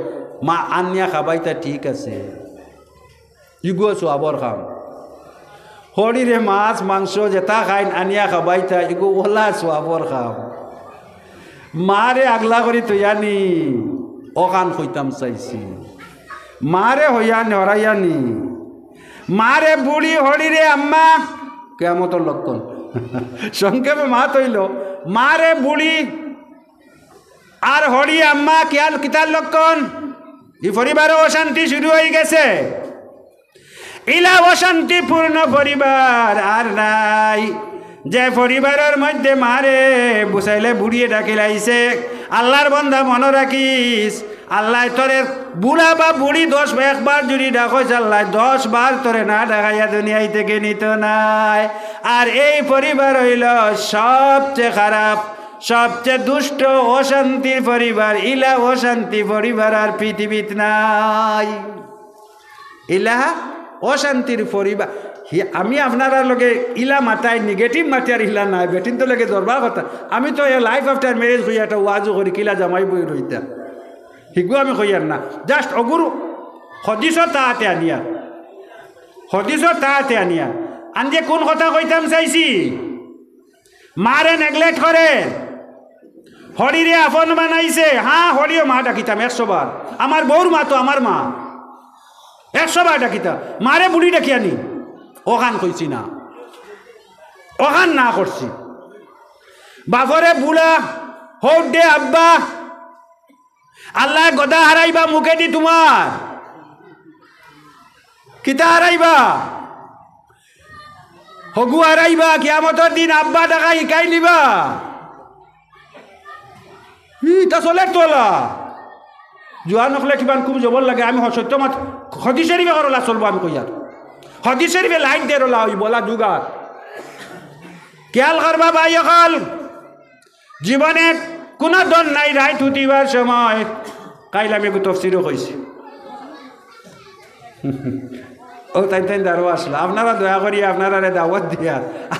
মা আনিয়া খাবাইতা ঠিক আছে ইগো সোয়াবর খাম হরিরে মাছ মাংস যেটা খাইন আনিয়া খাবাইতা ইগো ওলা সোয়াবর খাম মারে আগলা করি তৈয়ানি অকান কইতাম চাইছি মারে হইয়ানি হরাইয়ানি মারে বুড়ি হরিরে আম্মা কেমতর লক্ষণ সংক্ষেপে মা তৈল মারে বুড়ি আর হরি আম্মা কেয়াল কিতার লক্ষণ এই পরিবারে অশান্তি শুরু হয়ে গেছে ইলা অশান্তিপূর্ণ পরিবার আর নাই যে পরিবারের মধ্যে মারে বুঝাইলে বুড়িয়ে ডাকিলাইছে আল্লাহর বন্ধা মনে রাখিস আল্লাহ তোরে বুড়া বা বুড়ি 10 একবার যদি ডাকস আল্লাহ 10 বার তোরে না ডাকাইয়া দুনিয়াই থেকে নিত নাই আর এই পরিবার হইল সবচেয়ে খারাপ সবচেয়ে দুষ্ট অশান্তির পরিবার ইলা অশান্তি পরিবার আর পৃথিবীত নাই ইলা অশান্তির পরিবার আমি আপনার লগে ইলা মাথায় নেগেটিভ মাথার ইলা নাই বেটিন তো লগে দরবার কথা আমি তো লাইফ আফটার ম্যারেজ হইয়া একটা ওয়াজও করি কিলা জামাই বই রইতা শিখবো আমি কইয়ার না জাস্ট অগুরু সদিশ তাহাতে আনিয়া আনজে কোন কথা কইতাম চাইছি মারে নেগলেক্ট করে হরিরে আপন বানাইছে হ্যাঁ হরিও মা ডাকিতাম 100 বার আমার বউর মা তো আমার মা 100 বার ডাকিতাম মারে বুড়ি ডাকি আনি ওখান কইছি না ওখান না করছি বাপরে বুড়া হোক দে আব্বা আল্লাহ গদা হারাইবা মুখে দি তোমার কিতা হারাইবা হগু হারাইবা কিয়ামতের দিন আব্বা টাকা শিকাই নিবা তা চলে তোলা জোয়া নকলে কিমান খুব জবর লাগে আমি সত্য মাত হদিস শরীফে করলা চলবো আমি কইয়ার হদিস শরীফে লাইন দে রলা ওই বলা যুগার খেয়াল করবা ভাই অকল জীবনে কোনো দল নাই রাইত উঠিবার সময় কাইলে আমি একটু তফসিরও কইছি ও তাই দারো আসলো আপনারা দয়া করি আপনারা দাওয়াত দিয়া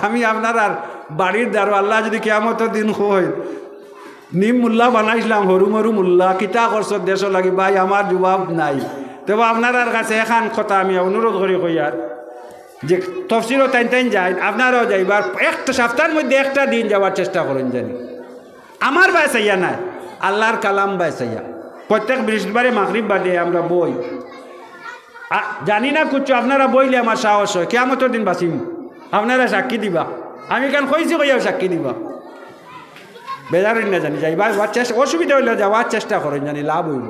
আমি আপনার বাড়ির দারো আল্লাহ যদি কিয়ামতের দিন হয় নিম মুল্লা বানাইছিলাম হরু মরু মুল্লা কিতা করছ দেশ লাগি ভাই আমার জবাব নাই তবে আপনার কাছে এখান কথা আমি অনুরোধ করি কইয়ার যে তফসিরও টাইন যায় আপনারাও যাইবার একটা সপ্তাহের মধ্যে একটা দিন যাওয়ার চেষ্টা করেন জানি আমার বাসাইয়া নাই আল্লাহর কালাম বাসাইয়া প্রত্যেক বৃহস্পতিবারে মাগরিব বাদে আমরা বই জানি না কুচ্ছু আপনারা বইলে আমার সাহস হয় কিয়ামতের দিন বাঁচিম আপনারা সাক্ষী দিবা আমি কেন কইছি কইয়াও সাক্ষী দিবা বেজার না জানি যাইবার চেষ্টা অসুবিধা হইলে যাওয়ার চেষ্টা করেন জানি লাভ হইব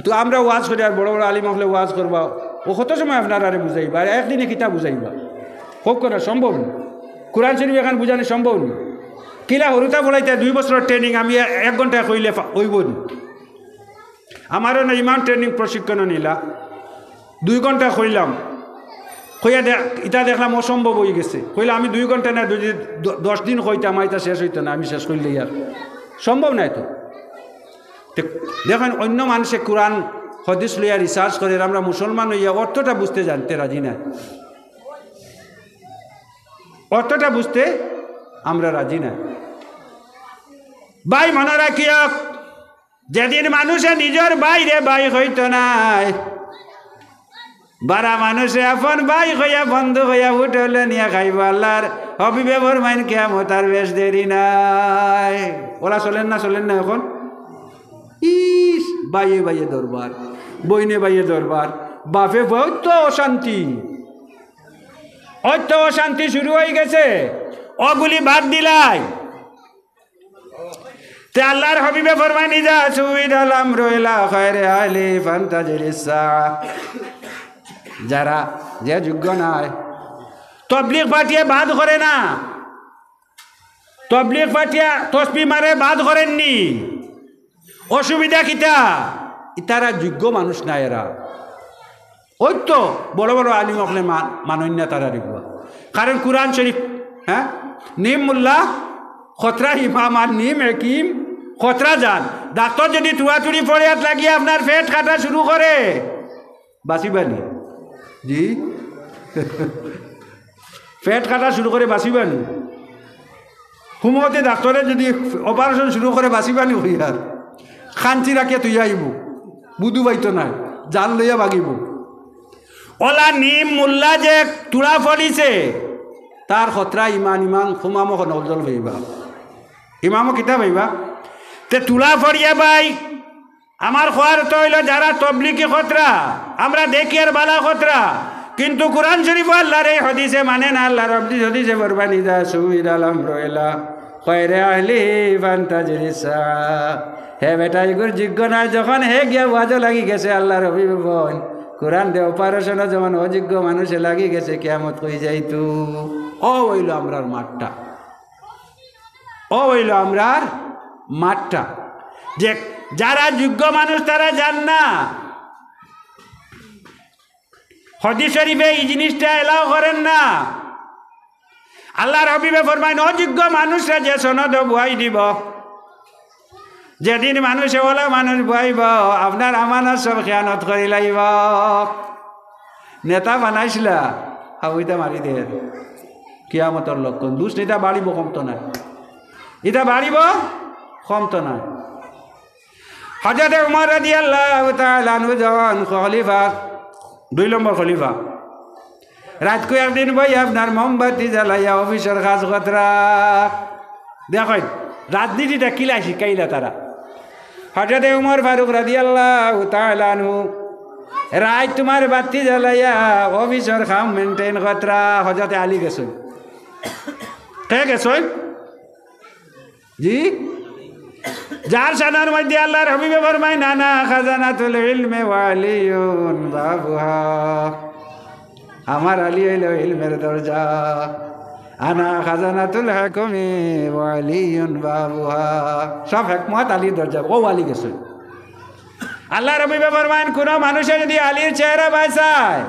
তো আমরা ওয়াজ করি আর বড় বড় আলিম হলে ওয়াজ করবা ও কত সময় আপনারা আরে বুঝাইবা আর একদিনে কিতা বুঝাইবা হোক করা সম্ভব না কোরআন শরীফ এখন বুঝানো সম্ভব না কিলা হরুতা বলাইতে 2 বছরের ট্রেনিং আমি 1 ঘন্টা কইলে হইব না আমারও না ইমান ট্রেনিং প্রশিক্ষণ নিলা 2 ঘন্টা কইলাম কইয়া ইটা দেখলাম অসম্ভব হয়ে গেছে কইলে আমি 2 ঘন্টা না 10 দিন কইতাম এটা শেষ হইতো না আমি শেষ করলে আর সম্ভব নাই তো দেখেন অন্য মানুষে কোরআন হাদিস লইয়া রিসার্চ করে আমরা মুসলমান হইয়া অর্থটা বুঝতে জানতে রাজি না অর্থটা বুঝতে আমরা রাজি না ভাই মনে রাখিয়া যেদিন মানুষে নিজের বাইরে ভাই হইতো নাই বারা মানুষে আপন ভাই হইয়া বন্ধু হইয়া উঠলে নিয়ে খাইব আল্লাহর হবিবে বরমাইন কিয়ামতার বেশ দেরি নাই ওলা চলেন না এখন ইস বাইয়ে বাইয়ে দরবার বইনে বাইয়ে দরবার বাপে বহুত অশান্তি শুরু হয়ে গেছে ওগুলি বাদ দিলাই তে আল্লাহর হবিবে ফরমানি যা সুবিদাল আমরু ইলা খায়রি আহলি ফান্তাজিরিসা যারা যে যোগ্য নাই তবলিগ পাঠিয়ে বাদ করে না তবলিগ পাঠিয়ে তসবি মারে বাদ করেননি অসুবিধা কিতা তারা যোগ্য মানুষ না এরা ওই তো বড় বড় আলিম হলে মানন্যা তারা দেখব কারণ কোরআন শরীফ হ্যাঁ নিম মোল্লা খতরা ইমাম আর নিম হেকিম খতরা যান ডাক্তার যদি টুয়াটুড়ি ফরিয়াদ লাগিয়ে আপনার পেট কাটা শুরু করে বাঁচিবানি জি পেট কাটা শুরু করে বাঁচিবানি হুমতে ডাক্তারে যদি অপারেশন শুরু করে বাঁচিবানি হইয়ার খাঞ্চি রাখিয়া তুই আইব বুধু বাইতো নাই জান লইয়া বাগিব ওলা নিম মোল্লা যে তুড়া ফলিছে তার খতরা ইমান ইমান হুমামক নজল ভাইবা ইমামও কিতা ভাইবা তে তুলা ফরিয়া ভাই আমার খোয়ার তো হইল যারা তবলিকি খতরা আমরা দেখি আর বালা খতরা কিন্তু কোরআন শরীফ আল্লাহর এই হদিসে মানে না আল্লাহর হদিসে বরবানি দা সুইদ আলম রইলা খয়রে আহলি ফান্তাজরিসা হে বেটা এগুর যোগ্য নাই যখন হে গিয়া ওয়াজও লাগি গেছে আল্লাহর অভিভাবন কোরআন দে অপারেশনও যখন অযোগ্য মানুষে লাগি গেছে কিয়ামত কই যাইতু ও হইল আমরার মাঠটা ও হইল আমরার মাঠটা যে যারা যোগ্য মানুষ তারা জান না হাদিস শরীফে এই জিনিসটা এলাও করেন না আল্লাহর হাবিবে ফরমায় অযোগ্য মানুষরা যে সনদ বুয়াই দিব যেদিন মানুষে ওলা মানুষ বুয়াইব আপনার আমানত সব খেয়ানত করি লাইব নেতা বানাইছিলা হাউইটা মারি দে কিয়ামতর লক্ষণ দুষ্টিটা বাড়িব কমতো নাই এটা বাড়িব কমতো নাই হযরত উমর রাদিয়াল্লাহু তাআলা আনহু যখন খলিফা 2 নম্বর খলিফা রাত কো একদিন ভাই আপনার মোমবাতি জ্বালাইয়া অফিসের কাজ কতরা দেখেন রাজনীতিটা কিলা শিখাইলা তারা হযরত উমর ফারুক রাদিয়াল্লাহু তাআলা আনহু রাত তোমার বাতি জ্বালাইয়া অফিসের কাম মেইনটেইন কতরা হযরত আলী গেছেন কে গেছেন জি যার সানার মধ্যে আল্লাহর হাবিবে ফরমায় নানা খাজানাতুল ইলমে ওয়ালিউন বাবুহা আমার আলী হইল ইলমের দরজা আনা খাজানাতুল হুকুমি ওয়ালিউন বাবুহা সব হিকমত আলীর দরজা ও আলী গেছে আল্লাহর হাবিবে ফরমায় কোন মানুষে যদি আলীর চেহারা বাঁচায়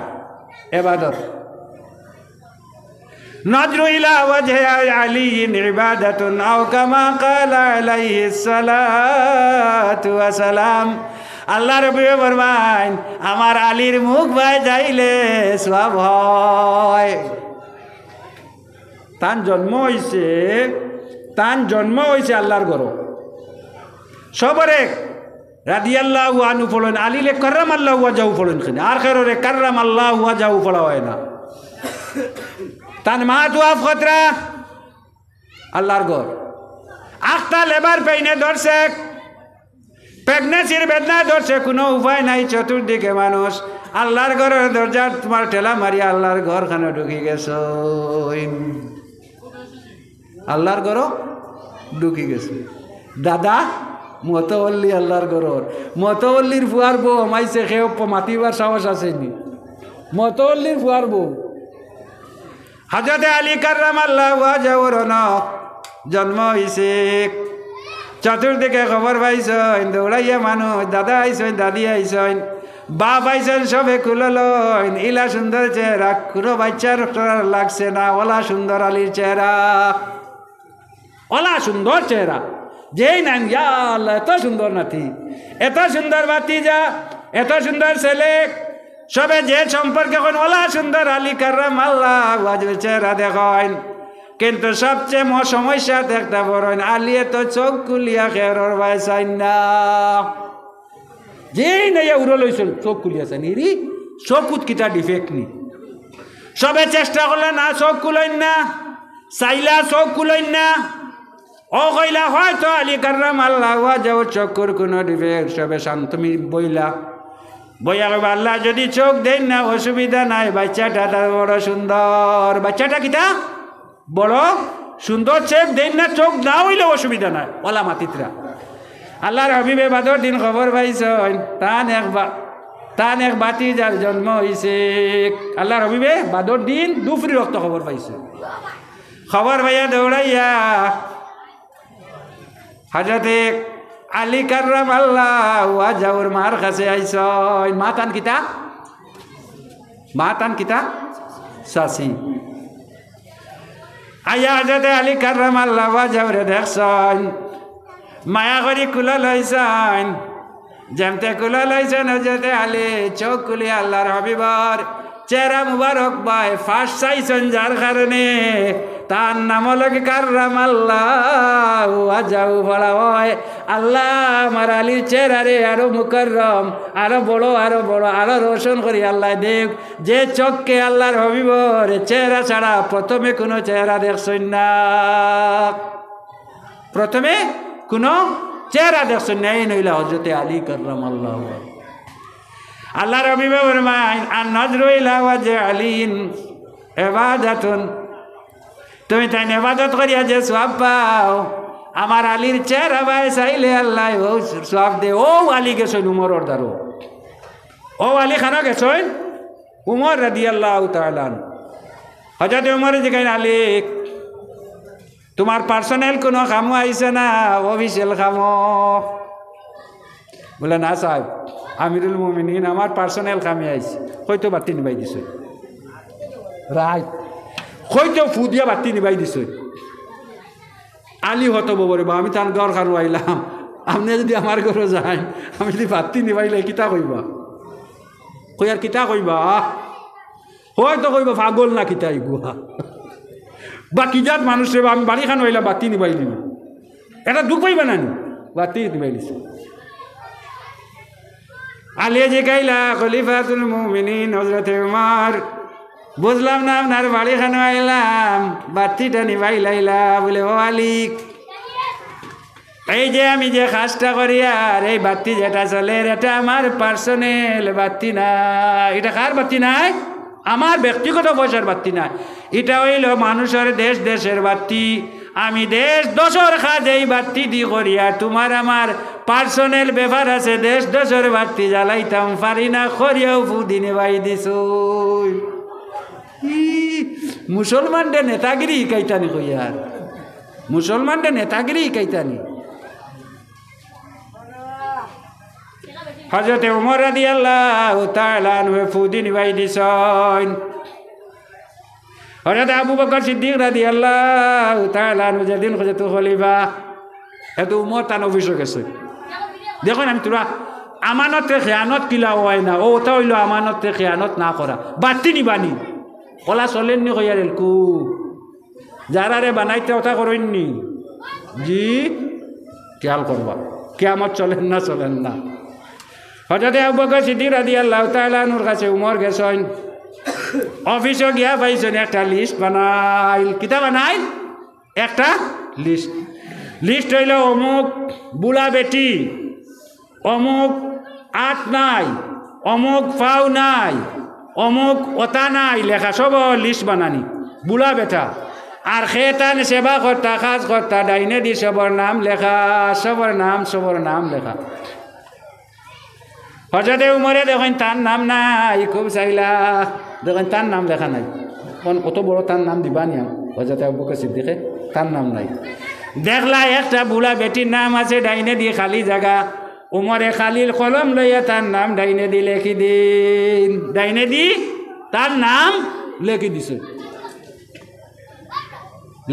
ইবাদত নজরু ইলা ওয়াজহি আলী ইবাদাতুন আও কামা ক্বালা আলাইহিস সালাতু ওয়াস সালাম আল্লাহ রাব্বুল ফরমান আমার আলীর মুখ ভাই যাইলে সওয়াব হয় তান জন্ম হইছে আল্লাহর ঘর সবরে রাদিয়াল্লাহু আনহু পড়েন আলীলে কাররামাল্লাহু ওয়াজহু পড়েন আর খেররে কাররামাল্লাহু ওয়াজহু পড়া হয় না তান মা দুয়াফ খতরা আল্লাহর ঘর আখতা লেবার পেইনে ধরছে প্রেগনেন্সির বেদনা ধরছে কোনো উপায় নাই চতুর্দিকে মানুষ আল্লাহর ঘরের দরজা তোমার ঠেলা মারিয়া আল্লাহর ঘরখানে ঢুকি গেছ আল্লাহর ঘর ঢুকি গেছে দাদা মতওয়াল্লি আল্লাহর ঘর মতওয়াল্লির ফুয়ার বউ আমাইছে খেয়ে মাতিবার সাহস আসেনি মতওয়াল্লির ফুয়ার বউ হযরত আলী কাররামাল্লাহু ওয়াজহুর জন্ম হইছে চতুর্দিকে খবর পাইছেন দৌড়াইয়া মানুষ দাদা আইছেন দাদি আইছেন বাপ আইছেন সবে খুললেন ইলা সুন্দর চেহারা কোনো বাচ্চার লাগছে না ওলা সুন্দর আলীর চেহারা ওলা সুন্দর চেহারা যেই নাম ইয়া আল্লাহ এত সুন্দর নাতি এত সুন্দর বাতিজা এত সুন্দর ছেলে সবে যে সম্পর্কে এখন ওলা সুন্দর আলী কাররামাল্লাহু ওয়াজহুর চেহারা দেখেন কিন্তু সবচেয়ে সমস্যা একটা বড় আলী তো চোখ খুলিয়া খেরর ভাই চাই না যেই নাই উড়ো লইছিল চোখ খুলিয়া চাই নি চকুত কিতা ডিফেক্ট নি সবে চেষ্টা করলে না চোখ খুলেন না চাইলা চোখ খুলেন না ও কইলা হয়তো আলী কাররামাল্লাহু ওয়াজহুর চোখের কোনো ডিফেক্ট সবে শান্তমি বইলা বইয়া কইবা আল্লাহ যদি চোখ দেন না অসুবিধা নাই বাচ্চাটা তার বড় সুন্দর বাচ্চাটা কিতা বড় সুন্দর চোখ দেন না চোখ না হইলে অসুবিধা নাই ওলা মাতিতরা আল্লাহর হাবিবে বাদর দিন খবর পাইছেন তান এক বাতি যার জন্ম হইছে আল্লাহর হাবিবে বাদর দিন দুপুরি রক্ত খবর পাইছে খবর পাইয়া দৌড়াইয়া হযরতে আলী কাররামাল্লাহু ওয়াজহুর মার কাছে আইছেন মা তান কিতা সাসি আইয়া হজরতে আলী কাররামাল্লাহু ওয়াজহারে দেখছেন মায়া করি কুলা লইছেন যেমতে কুলা লইছেন হজরতে আলী চোখ খুলি আল্লাহর হাবিবার চেহারা মুবারক বাই ফার্স্ট চাইছেন যার কারণে তার নাম লাগে কাররামাল্লাহু ওয়াজহাহু বলা হয়। আল্লাহ আমার আলীর চেহারে আরো মুকাররম আরো বড় আরো রোশন করি আল্লাহ দেখ যে চোখকে আল্লাহর হাবিবর চেহারা ছাড়া প্রথমে কোনো চেহারা দেখছেন না, প্রথমে কোনো চেহারা দেখছেন না। এই নইলা হযরতে আলী কাররামাল্লাহু আল্লাহর হাবিব ফরমায় আন নজরু ইলা ওয়াজহি আলীন ইবাদাতুন, তুমি তাই ইবাদত করিয়া যে সওয়াব পাও আমার আলীর চেহারা বাই চাইলে আল্লাহ ও সওয়াব দে। ও আলী গেছেন উমরের দ্বারো, ও আলী খানা গেছেন উমর রাদিয়াল্লাহু তাআলা। হযরত উমর জিজ্ঞাসা আলী তোমার পার্সোনাল কোনো কামও আইছে না অফিসিয়াল কামও? বলে না সাহেব আমিরুল মুমিনিন আমার পার্সোনাল কামে আইছে। হয়তো বাতি নিবাই দিছ রাইট, হয়তো ফুদিয়া বাতি নিবাই দিছ। আলী হতো ববরে বা আমি তার ঘর খানো আইলাম, আপনি যদি আমার ঘরে যাই আমি যদি বাতি নিবাইলে কিতা কইবা? কই আর কিতা কইবা? হয়তো কইবা পাগল না কিতা ইগুয়া বা কি জাত মানুষ রে আমি বাড়ি খানো আইলাম বাতি নিবাই দিব, এটা দুঃখ পাইবা না বাতি নিবাই দিছে। আলিয়া যে গাইলা খলিফাতুল মুমিনিন হযরতে উমর বুঝলাম না আপনার বাড়ি খানো আইলাম বাতিটা নিবাই লাইলা। বলে ও আলী এই যে আমি যে কাজটা করি আর এই বাতি যেটা চলে এটা আমার পার্সোনাল বাতি না, এটা কার বাতি নাই? আমার ব্যক্তিগত পয়সার বাতি নাই, এটা হইল মানুষের দেশের বাতি। আমি দশের কাজ এই বাতি দি করিয়া তোমার আমার পার্সোনাল ব্যাপার আছে দশের বাতি জ্বালাইতাম পারি না করিয়াও ফুদিনে বাই দিছ। মুসলমানদের নেতাগিরি কাইতানি কইয়ার, মুসলমানদের নেতাগিরি কাইতানি। হযরতে উমর রাদিয়াল্লাহু তাআলা আনহু ফুদিনে বাই দিছেন। হযরতে আবু বকর সিদ্দিক রাদিয়াল্লাহু তাআলা আনহু যেদিন হযরত খলিফা এত উমর তান অফিসে গেছে। দেখুন আমি তোরা আমানতে খেয়ানত কিলা হয় না, ওটা হইল আমানতে খেয়ানত না করা। বাতি নিবানি কলা চলেননি কইয়ার এলকু যারারে বানাইতে ওটা করেননি জি খেয়াল করবা কিয়ামত চলেন না। হযরতে আবু বকর সিদ্দিক রাদিয়াল্লাহু তাআলা আনহুর কাছে উমর গেছেন। অফিসে গিয়া পাইছেন একটা লিস্ট বানাইল। কিতা বানাইল? একটা লিস্ট হইল অমুক বুড়া বেটি, অমুক আত নাই, অমুক ফাও নাই, অমুক ওতা নাই, লেখা সব লিস্ট বানানি বুড়া বেটা। আর খেতান সেবা কর্তা কাজ কর্তা ডাইনে দি সবর নাম লেখা, সবর নাম লেখা। হযরতে উমরে দেখেন তার নাম নাই, খুব চাইলা দেখেন তার নাম লেখা নাই, কত বড় তার নাম দিবা নিয়া। হযরতে আবু বকর সিদ্দিকে তার নাম নাই, দেখলা একটা বুড়া বেটির নাম আছে ডাইনে দি খালি জায়গা। উমরে খালিল কলম লইয়া তার নাম ডাইনে দি লেখি দিন, ডাইনে দি তার নাম লেখি দিছে।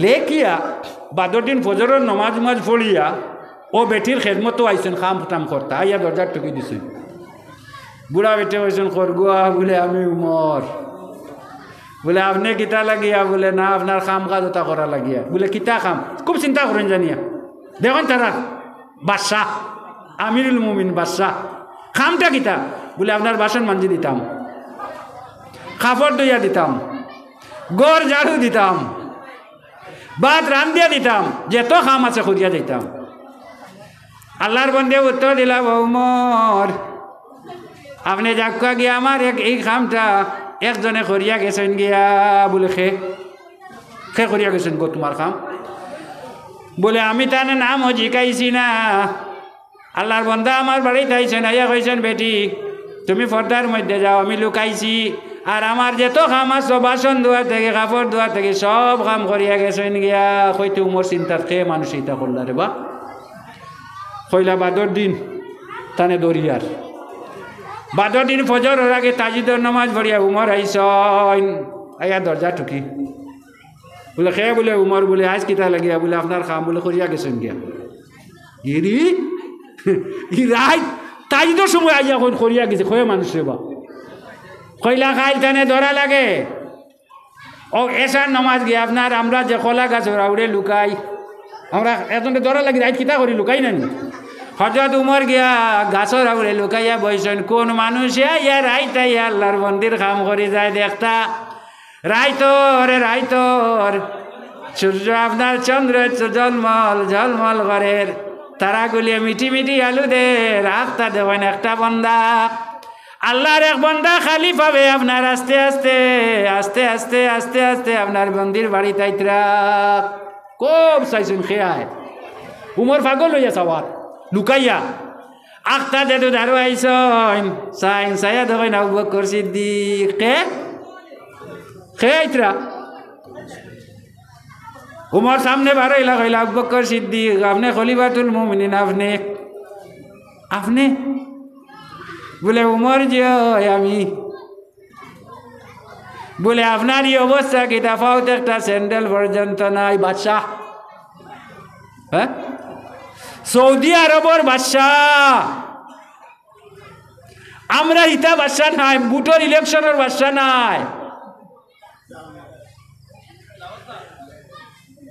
লেখিয়া বাদর দিন ফজরের নমাজ পড়িয়া ও বেটির খেদমতো আইসেন খাম টাম করতা, আইয়া দরজার টুকি দিছে। বুড়া বেটে হয়েছেন খরগুয়া। বলে আমি উমর। বলে আপনি কিতা লাগিয়া? বলে না আপনার খাম কাজ ওটা করা লাগিয়া। বলে কিতা খাম? খুব চিন্তা করেন জানিয়া দেখুন তারা বাদশাহ আমিরুল মুমিন বাদশাহ, খামটা কিতা? বলে আপনার বাসন মাঞ্জি দিতাম, কাপড় দইয়া দিতাম, গড় ঝাড়ু দিতাম, ভাত রান্ধিয়া দিতাম, যেত খাম আছে করিয়া দিতাম। আল্লাহর বন্দে উত্তর দিলাম উমর আপনি যাকা গিয়া আমার এই খামটা একজনে করিয়া গেছেন গিয়া। বলে খে করিয়া গেছেন গো তোমার খাম? বলে আমি তার নাম জিকাইছি না। আল্লাহর বন্দা আমার বাড়িতে আইছেন, আইয়া কইছেন বেটি তুমি পর্দার মধ্যে যাও, আমি লুকাইছি। আর আমার যেত খাম আছে বাসন ধোয়া থেকে কাপড় ধোয়া থেকে সব কাম করিয়া গেছেন গিয়া। কইতে উমর চিন্তার খেয়ে মানুষ ইতা করলা রে বা কইলা বাদর দিন তানে দরিয়ার বাদর দিন ফজরের আগে তাজিদর নামাজ পড়িয়া উমর আইসন। আইয়া দরজা টুকি বলে খেয়ে বলে উমর বলে আজ কিতা লাগিয়া বলে আপনার খাম বলে করিয়া গেছেন গিয়া ইরি ই রাইট তাই তো সময় আইয়া করিয়া গেছে খয়ে মানুষে বা কইলা খাইল টানে ধরা লাগে ও এসার নমাজ গিয়ে আপনার আমরা যে কলা গাছ ওরা লুকাই আমরা এখন ধরা লাগি রাইট কিতা করি লুকাই নানি হজরত উমর গিয়া গাছর আউরে লুকাইয়া বইছেন কোন মানুষে ইয়া রাইতা ইয়া আল্লাহর মন্দির কাম করে যায় দেখতা রাইতর সূর্য আপনার চন্দ্র জলমল ঝলমল ঘরের তারাগুলি মিটি মিটি আলু দে রাস্তা দেবেন একটা বন্দা আল্লাহর এক বন্দা খালি পাবে আপনার আস্তে আস্তে আস্তে আস্তে আস্তে আস্তে আপনার মন্দির বাড়ি তাইতরা খুব চাইছেন খেয়ায় উমর পাগল হইয়া সবার লুকাইয়া আখতা দেদু দারু আইসন সাইন সায়া দেখেন আবু বকর সিদ্দিক খে আইতরা উমর সামনে বারো ইলা কইলা আবু বকর সিদ্দিক আপনি খলিফাতুল মুমিনিন আপনি বলে উমর যে আমি বলে আপনার এই অবস্থা কি তাফাউত একটা স্যান্ডেল পর্যন্ত নাই বাদশাহ হ্যাঁ সৌদি আরবর বাদশাহ আমরা ইতা বাদশাহ নাই বুটোর ইলেকশনের বাদশাহ নাই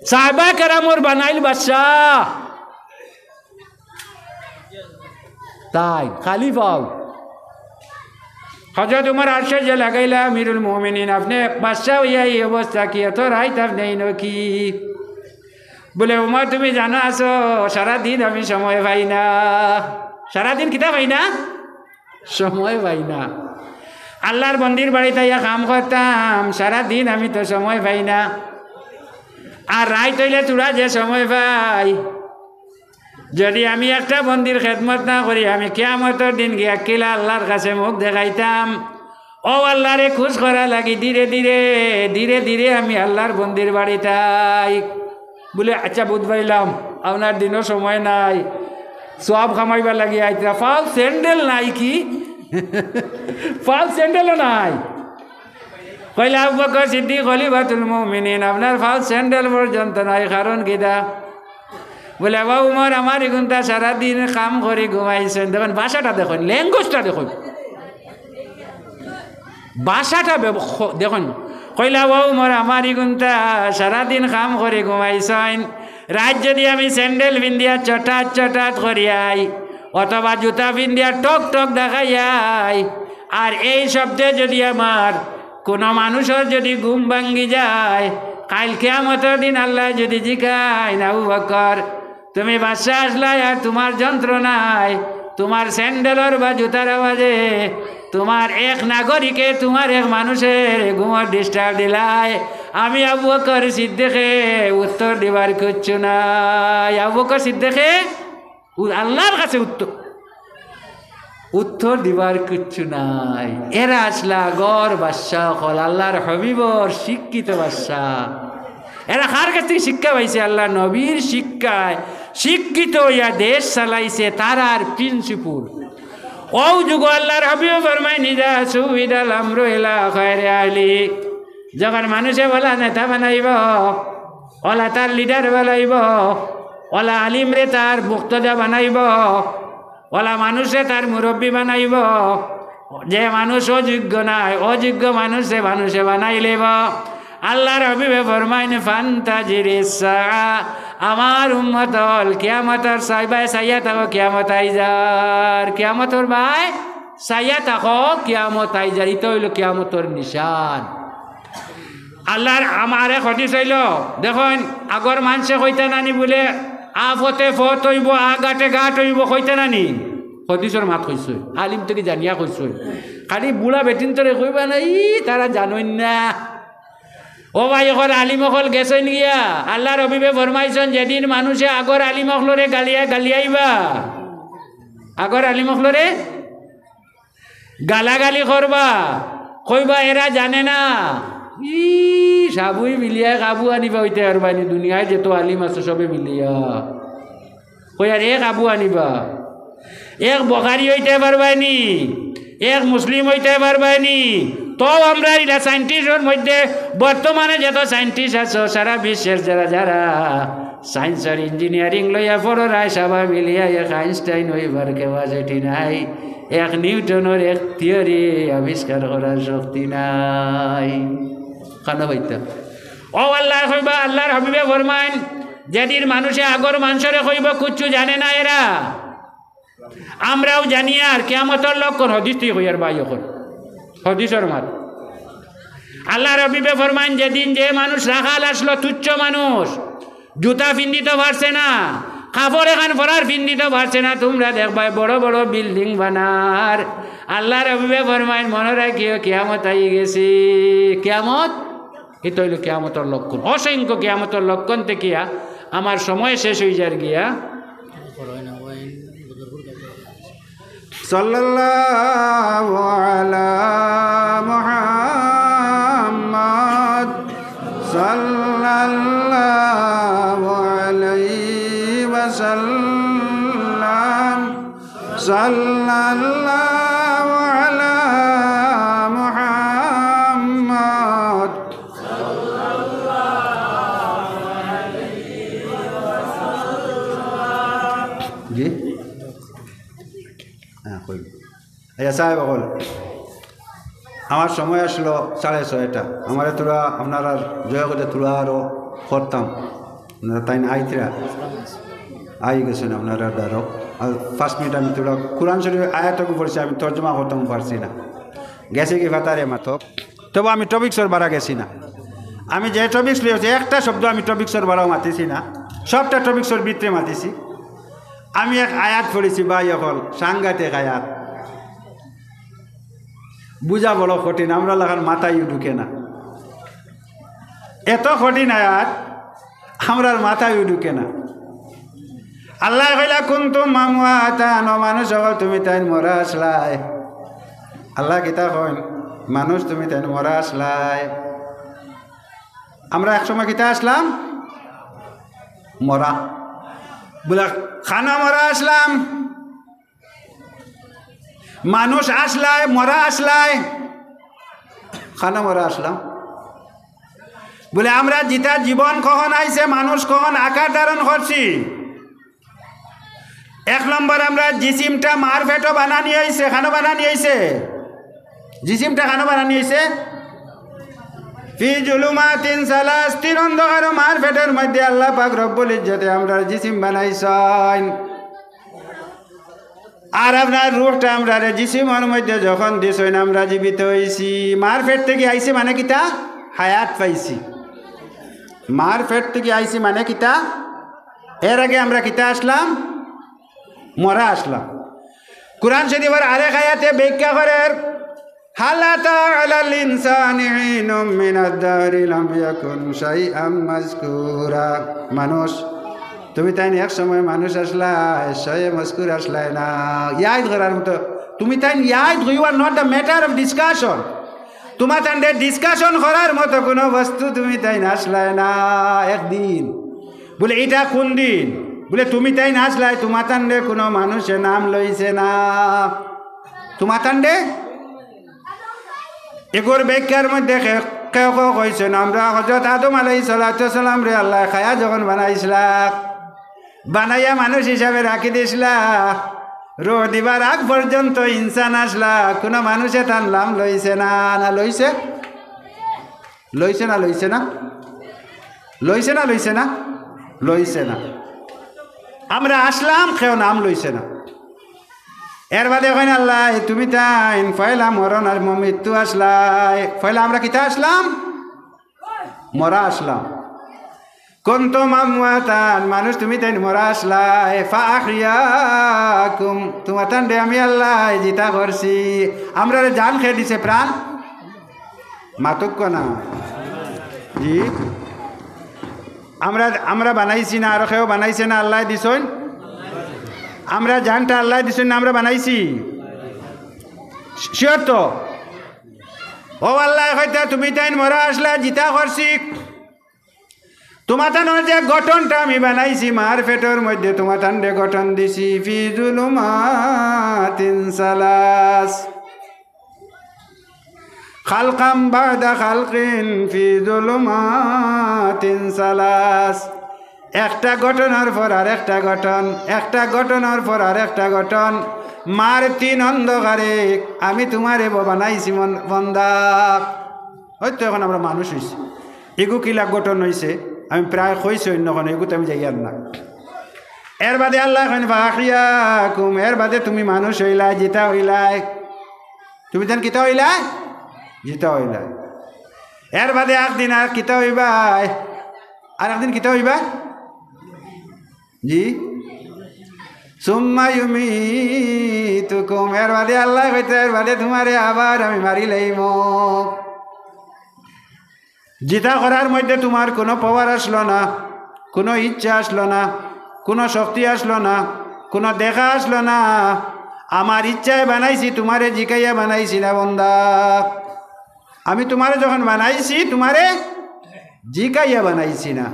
সাহেবা কেরামর বানাইল বাদশাহ তাই খালি পাও হজরত উমর আরশে যে লাগাইলা আমিরুল মুমিনিন আপনি বাদশাহ হইয়া এই অবস্থা কি এত রাইত আপনি কি বলে উমর তুমি জানো আছো সারাদিন আমি সময় পাই না সারাদিন কিতা পাই না সময় পাই না আল্লাহর মন্দির বাড়িতে ইয়া কাম করতাম সারাদিন আমি তো সময় পাই না আর রাইত হইলে তোরা যে সময় পাই যদি আমি একটা মন্দির খেদমত না করি আমি কিয়ামতের দিন গিয়া কিলা আল্লাহর কাছে মুখ দেখাইতাম ও আল্লাহরে খুশ করা লাগি ধীরে ধীরে ধীরে ধীরে আমি আল্লাহর মন্দির বাড়িটাই বলে আচ্ছা বুঝ পাইলাম আপনার দিনও সময় নাই সব খামাইবার লাগি আইতা ফাল স্যান্ডেল নাই কি ফাল স্যান্ডেলও নাই কইলা আবু বকর সিদ্দিক খলিফাতুল মুমিনিন আপনার ফাল স্যান্ডেল পর্যন্ত নাই কারণ কিটা বলে বাবু উমর আমার এগুনটা সারাদিন কাম করে ঘুমাইছেন দেখুন ভাষাটা দেখুন ল্যাঙ্গুয়েজটা দেখুন ভাষাটা দেখুন কইলা বাবু উমর আমার এগুনটা সারাদিন কাম করে ঘুমাইছেন রাত যদি আমি স্যান্ডেল পিন্দিয়া চটাত চটাত করিয়াই অথবা জুতা পিন্দিয়া টক টক দেখাইয়াই আর এই শব্দে যদি আমার কোনো মানুষের যদি ঘুম ভাঙ্গি যায় কাল কিয়ামতের দিন আল্লাহ যদি জিজ্ঞায় না আবু বকর তুমি বাদশা আসলাই আর তোমার যন্ত্রণায় তোমার স্যান্ডেলর বা জুতার আওয়াজে তোমার এক নাগরিকে তোমার এক মানুষের ঘুমর ডিস্টার্ব দিলাই আমি আবু বকর সিদ্দিকে উত্তর দিবার কিচ্ছু নাই আবু বকর সিদ্দিকে আল্লাহর কাছে উত্তর দিবার কিচ্ছু নাই এরা আসলা গড় বাদশাহ হল আল্লাহর হবিবর শিক্ষিত বাদশাহ এরা কার কাছ থেকে শিক্ষা পাইছে আল্লাহ নবীর শিক্ষায় শিক্ষিত ইয়া দেশ চালাইছে তারার প্রিন্সিপুল ও যুগ আল্লাহর হবিব ফরমায় নিজা সুবিদাল আমরু ইলা খায়রে আলি যখন মানুষে বলা নেতা বানাইব ওলা তার লিডার বানাইব ওলা আলিমরে তার মুক্তদা বানাইব ওলা মানুষে তার মুরব্বী বানাইব যে মানুষ অযোগ্য নাই অযোগ্য মানুষে বানাইলেব আল্লাহর হবিবে ফরমাইন ফান্তাজিরিসা আমার উম্মত হল কিয়ামতর সাইবাই সাইয়া থাকো কিয়ামত আইজার কিয়ামতর ভাই সাইয়া থাকো কিয়ামত আইজার ইতো হইল কিয়ামতর নিশান আল্লাহর আমারে ক্ষতি চাইল দেখুন আগর মানুষে কইতে নানি বলে আফতে ফত হইব আগাটে গাট হইব কইতে নানি হদিসর মাত কইছে আলিম থেকে জানিয়া কইছে খালি বুড়া বেটিন তোরে কইবা নাই তারা জানই না ও ভাই এখন আলিম অকল গেছেন গিয়া আল্লাহর হবিবে ফরমাইছেন যেদিন মানুষে আগর আলিম অকলরে গালিয়াইবা আগর আলিম অকলরে গালাগালি করবা কইবা এরা জানে না ই সাবুই মিলিয়া কাবু আনিবা হইতে পারবানি দুনিয়ায় যেত আলিম আছে সবে মিলিয়া কই আর এক আবু আনিবা এক বখারি হইতে পারবানি এক মুসলিম হইতে পারবানি তো আমরা এটা সায়েন্টিস্টের মধ্যে বর্তমানে যত সায়েন্টিস্ট আছো সারা বিশ্বের যারা যারা সায়েন্স আর ইঞ্জিনিয়ারিং লইয়া পড়ায় সবাই মিলিয়া এক আইনস্টাইন হইবার ক্যাপাসিটি নাই, এক নিউটনের এক থিওরি আবিষ্কার করার শক্তি নাই। কেন হইতাম ও আল্লাহ কইবা, আল্লাহর হাবিবে ফরমাইন যেদিন মানুষে আগর মানুষরে কইব কুচ্ছু জানে না এরা, আমরাও জানি আর কিয়ামতের লক্ষণ হদিস তুই কইয়ার ভাই এখন হদিসের মাত আল্লাহর হাবিবে ফরমাইন যেদিন যে মানুষ রাখাল আসলো তুচ্ছ মানুষ, জুতা পিন্দিতে পারছে না, কাপড় এখান পরার পিন্দিতে পারছে না, তোমরা দেখবা বড় বড় বিল্ডিং বানার। আল্লাহর হাবিবে ফরমাইন মনে রাখিও কিয়ামত আই গেছি। কিয়ামত এটা হইল কিয়ামতের লক্ষণ, অসংখ্য কিয়ামতের লক্ষণ থেকে আমার সময় শেষ হয়ে যার গিয়া। সাল্লাল্লাহু আলা মুহাম্মদ সাল্লাল্লাহু আলাইহি ওয়াসাল্লাম সাল্লাল্লাহু আলা মুহাম্মদ জি হ্যাঁ কই আচ্ছা সাহেব বল আমার সময় আসলো 6:30। আমার তোরা আপনারা জয় করে তোরা আরও করতাম তাই না আইতরা আই গেছেন আপনারা ধরো আর 5 মিনিট আমি তোরা কোরআন শরীফ আয়াতটুকু পড়ছি, আমি তর্জমা করতাম পারছি না, গেছে কি ফাতারে মাতক। তবে আমি টপিক্সর বাড়া গেছি না, আমি যে টপিক্স লিয়েছি একটা শব্দ আমি টপিক্সর বাড়াও মাতিছি না, সবটা টপিক্সর ভিতরে মাতিছি। আমি এক আয়াত পড়েছি ভাই অকল সাংঘাতিক আয়াত, বুঝা বড় কঠিন, আমরা লাগার মাথায় ঢুকে না, এত কঠিন আয়াত আমরার মাথায় ঢুকে না। আল্লাহ কইলা কুনতুম আমওয়াতান, মানুষ সকল তুমি তাই মরা আসলাই। আল্লাহ কিতা কইন মানুষ তুমি তাই মরা আসলাই। আমরা একসময় কিতা আসলাম মরা, বলে খানা মরা আসলাম, মানুষ আসলাই মরা আসলাই, খানা মরা আসলাম। বলে আমরা জিতা জীবন কখন আইছে, মানুষ কখন আকার ধারণ করছি। 1 নম্বর আমরা জিসিমটা মার ফেটো বানানি হয়েছে, খানো বানানি হয়েছে, জিসিমটা খানো বানানি হয়েছে ফি জুলুমাতিন সালাস, 3 অন্ধকার মার ফেটের মধ্যে আল্লাহ পাক রব্বুল ইজ্জতে আমরা জিসিম বানাইছেন। আর আপনার রূহটা আমরা জিসিমের মধ্যে যখন দিছেন আমরা জীবিত হয়েছি। মার ফেট থেকে আইছি মানে কিতা হায়াত পাইছি, মার ফেট থেকে আইছি মানে কিতা এর আগে আমরা কিতা আসলাম মরা আসলাম। কুরআন শরীফের আরেক আয়াতে ব্যাখ্যা করেন হাল আতা আলাল ইনসানি হিনুম মিনাদ দাহরি লাম ইয়াকুন শাইআম মাযকুরা। মানুষ তুমি তাই এক সময় মানুষ আসলা শয়ে মজকুর আসলাই না, ইয়াদ করার মতো তুমি তাই ইয়াদ you are not the matter of discussion, তোমার তান্ডে ডিসকাশন করার মতো কোনো বস্তু তুমি তাই আসলাই না। একদিন বলে এটা কোন দিন, বলে তুমি তাই আসলাই তোমার তান্ডে কোনো মানুষের নাম লইছে না, তোমার তান্ডে এগুর ব্যাখ্যার মধ্যে কেউ কেউ কইছেন আমরা হযরত আদম আলাইহিস সালাম রে আল্লাহ খায়া যখন বানাইছিলা, বানাইয়া মানুষ হিসাবে রাখি দিছিলা, রোহ দিবার আগ পর্যন্ত ইনসান আসলা, কোনো মানুষে তার নাম লইছে না। না লইছে, লইছে না লইছে না লইছে না লইছে না লইছে না। আমরা আসলাম কেউ নাম লইছে না। এর বাদে কইন আল্লাহ তুমি তাই পয়লা মরণ আর মৃত্যু আসলাই, পয়লা আমরা কিতা আসলাম মরা আসলাম। কুনতুম আমওয়াতান মানুষ তুমি তাই মরা আসলাই, ফাআহইয়াকুম তোমার তান্ডে আমি আল্লাহ জিতা করছি। আমরা জান খেয়ে দিছে প্রাণ মাতুক না জি, আমরা বানাইছি না, আর কেউ বানাইছে না, আল্লাহ দিছেন। আমরা জানটা আল্লাহ দিছেন না আমরা বানাইছি, শিওর তো? ও আল্লাহ হয়তো তুমি তাই মরা আসলা জিতা করছি, তোমার তানোর যে গঠনটা আমি বানাইছি মার পেটের মধ্যে তোমার তান্ডে গঠন দিছি ফি জুলুমাতিন সালাস, খালকাম বাদা খালকিন ফি যুলুমাতিন সালাস। একটা ঘটনার পর আর একটা ঘটন, একটা ঘটনার পর আর একটা ঘটন, মার তিন অন্ধকারে আমি তোমারে বানাইছি বন্দা। হয়তো এখন আমরা মানুষ হয়েছি, এগু কিলা ঘটন হয়েছে আমি প্রায় কইছি অন্যখন, এগুতো আমি যাই আর না। এর বাদে আল্লাহ এখন বাকিয়াকুম, এর বাদে তুমি মানুষ হইলাই, জিতা হইলাই, তুমি যেন কিতা হইলাই, জিতা হইলাই। এর বাদে একদিন আর কিতা হইবাই, আর একদিন কিতা হইবা জি সুম্মা ইউমিতুকুম, এর বাদে আল্লাহ কইতে এর বাদে তোমারে আবার আমি মারি লইম। জিতা করার মধ্যে তোমার কোনো পাওয়ার আসলো না, কোনো ইচ্ছা আসলো না, কোনো শক্তি আসলো না, কোনো দেখা আসলো না। আমার ইচ্ছায় বানাইছি, তোমারে জিকাইয়া বানাইছি না বন্দা। আমি তোমারে যখন বানাইছি তোমারে জিকাইয়া বানাইছি না,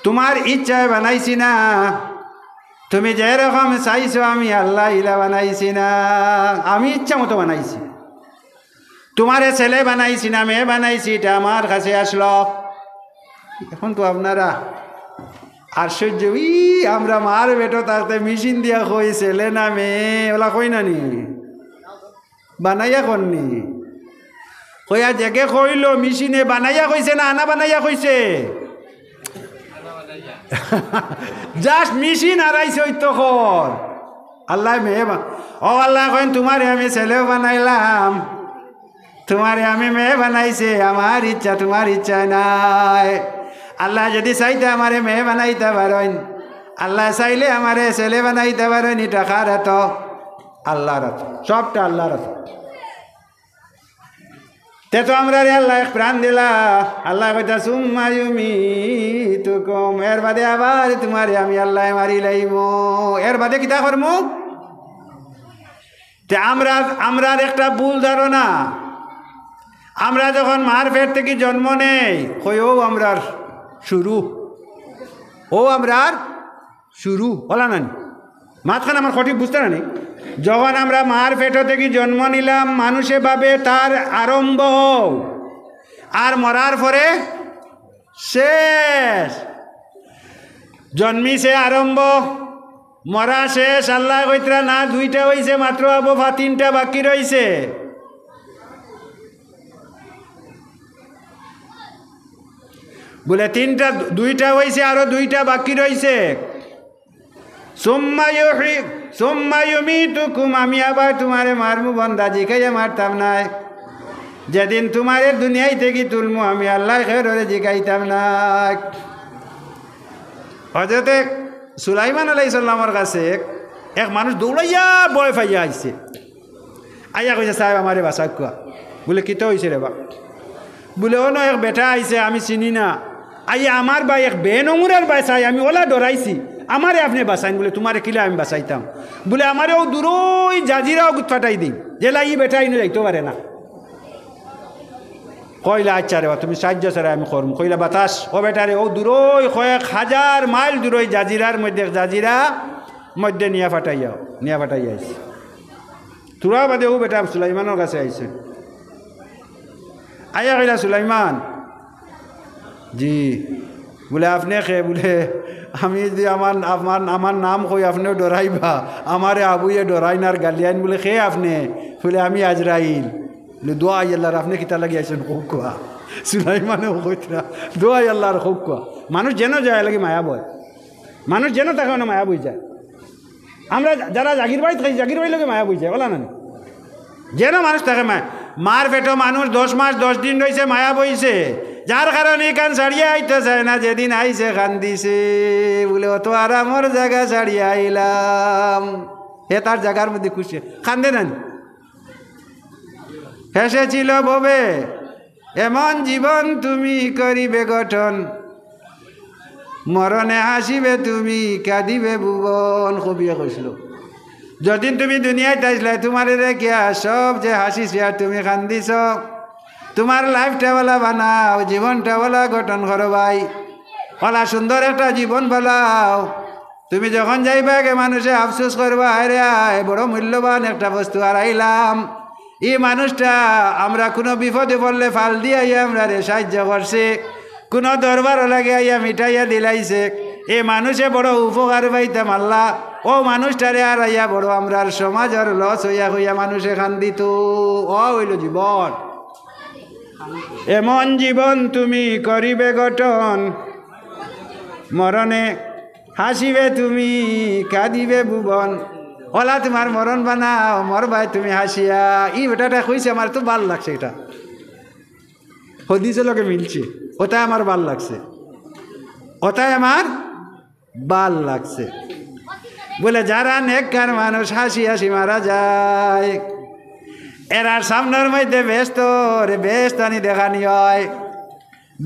তোমার ইচ্ছায় বানাইছি না। তুমি যেরকম চাইছো আমি আল্লাহ ইলা বানাইছি না, আমি ইচ্ছা মতো বানাইছি। তোমারে ছেলে বানাইছি না মেয়ে বানাইছি, এটা আমার কাছে আসলো। এখন তো আপনারা আশ্চর্য, আমরা মার বেটো তাতে মেশিন দিয়া কই ছেলে না মেয়ে ওলা কই না নি, বানাইয়া করনি কইয়া জেগে কইল মেশিনে বানাইয়া কইছে না আনা বানাইয়া কইছে, জাস্ট মেশিন হারাইছে ওই তখন। আল্লাহ মেয়ে ও আল্লাহ কইন তোমারে আমি ছেলেও বানাইলাম, তোমারে আমি মেয়ে বানাইছে, আমার ইচ্ছা তোমার ইচ্ছা নাই। আল্লাহ যদি চাইতে আমারে মেয়ে বানাইতে পারেন, আল্লাহ চাইলে আমারে ছেলে বানাইতে পারেন, এটা কার হাত? আল্লাহর হাত, সবটা আল্লাহর হাত। তে তো আমরা রে আল্লাহ এক প্রাণ দিলা, আল্লাহ কইতা সুম্মা ইউমিতুকুম, এর বাদে আবার তোমারে আমি আল্লাহ মারি লাইব। এর বাদে কিতা করমু? তে আমরা একটা ভুল ধারণা, আমরা যখন মার পেট থেকে জন্ম নেই কই ও আমরার শুরু, ও আমরার শুরু বলা না, মাঝখানে আমার সঠিক বুঝতে না। যখন আমরা মার পেট থেকে জন্ম নিলাম মানুষে ভাবে তার আরম্ভ, আর মরার পরে শেষ। জন্মিছে আরম্ভ, মরা শেষ। আল্লাহ কইতরা না দুইটা হইছে মাত্র, আবো তিনটা বাকি রইছে। বলে তিনটা, দুইটা হইছে আরো দুইটা বাকি রইছে। সুম্মা ইউমিতুকুম, আমি আবার তোমারে মারমু বন্দা, জিকাইয়া মারতাম নাই। যেদিন তোমারে দুনিয়ায় থেকে তুলমু আমি আল্লাহ খেরে জিকাইতাম না। হযরতে সুলাইমান আলাইহিস সালামের কাছে এক মানুষ দৌড়াইয়া ভয় পাইয়া আইছে, আইয়া কইছে সাহেব আমারে বাঁচা কুয়া। বলে কিতা হয়েছে রে বা? বলে ও ন এক বেটা আইছে আমি চিনি না, আইয়া আমার ভাই এক বেনমুরের বাসায় আমি ওলা ডরাইছি, আমারে আপনি বাঁচাইন। বলে তোমারে কিলা আমি বাঁচাইতাম? বলে আমারে ও দূরই জাজিরাও ফাটাই দিই, জেলা ই বেটা ইনে যাইতে পারে না। কইলা আচ্ছা রে তুমি সাহায্য ছাড়া আমি করম। কইলা বাতাস ও বেটারে ও দূরই কয়েক হাজার মাইল দূরই জাজিরার মধ্যে, জাজিরা মধ্যে নিয়া ফাটাইয়াছে। তোরা বাদে ও বেটা সুলাইমানের কাছে আইছে, আইয়া কইলা সুলাইমান জি। বলে আপনি খে? বলে আমি যদি আমার নাম কই আপনিও ডরাইবা, আমারে আবুয়ে ডরাইনার গালিয়ান। বলে খে আপনি? বলে আমি আজরাইল। বলে দোয়া আল্লাহর, আপনি কিতা লাগি আইছেন খুব কোয়া? সুলাইমানেও কইতরা দোয়া আল্লাহর খুব কোয়া। মানুষ যেন যায় লাগে মায়া বয়, মানুষ যেন তাকে না মায়া বই যায়। আমরা যারা জাগির বাড়ি থাকি জাগির বাড়ি লোকে মায়া বই যায় বলা না, যেন মানুষ তাকে মার পেটো মানুষ 10 মাস 10 দিন রয়েছে মায়া বইছে, যার কারণে কান ছাড়িয়ে আইতে চায় না। যেদিন আইছে খান দিছে, বলে অত আরামর জায়গা ছাড়িয়ে আইলাম, হে তার জায়গার মধ্যে খুশি খান্দে না। হেসেছিল ববে এমন জীবন তুমি করিবে গঠন, মরণে হাসিবে তুমি কাঁদিবে ভুবন। কবিয়ে কইছিল যদিন তুমি দুনিয়ায় আসলে তোমার দেখিয়া সব যে হাসিছে আর তুমি কান্দিছ, তোমার লাইফটা বলা বানাও, জীবনটা বলা গঠন করো ভাই, বলা সুন্দর একটা জীবন বলাও। তুমি যখন যাইবা গে মানুষে আফসোস করবা, আরে আয় বড় মূল্যবান একটা বস্তু হারাইলাম, এই মানুষটা আমরা কোনো বিপদে পড়লে ফাল দিয়ে আমরা রে সাহায্য করছে, কোনো দরবার লাগে আইয়া মিঠাইয়া দিলাইছে, এ মানুষে বড় উপকার পাইতাম আল্লাহ। ও মানুষটারে আর আইয়া বড় আমরার সমাজের লস হইয়া হইয়া মানুষে খান্দিত। ও হইল জীবন, এমন জীবন তুমি করিবে গঠন, মরণে হাসিবে তুমি কাঁদিবে ভুবন। ওলা তোমার মরণ বানাও, মরবাই তুমি হাসিয়া। ই বেটাটা কইছে, আমার তো ভাল লাগছে, এটা হদিসের লোকে মিলছে, ওটাই আমার ভাল লাগছে, ওটাই আমার ভাল লাগছে। বলে যারা নেককার মানুষ হাসি হাসি মারা যায়, এরার সামনের মধ্যে বেস্তানি দেখানি হয়,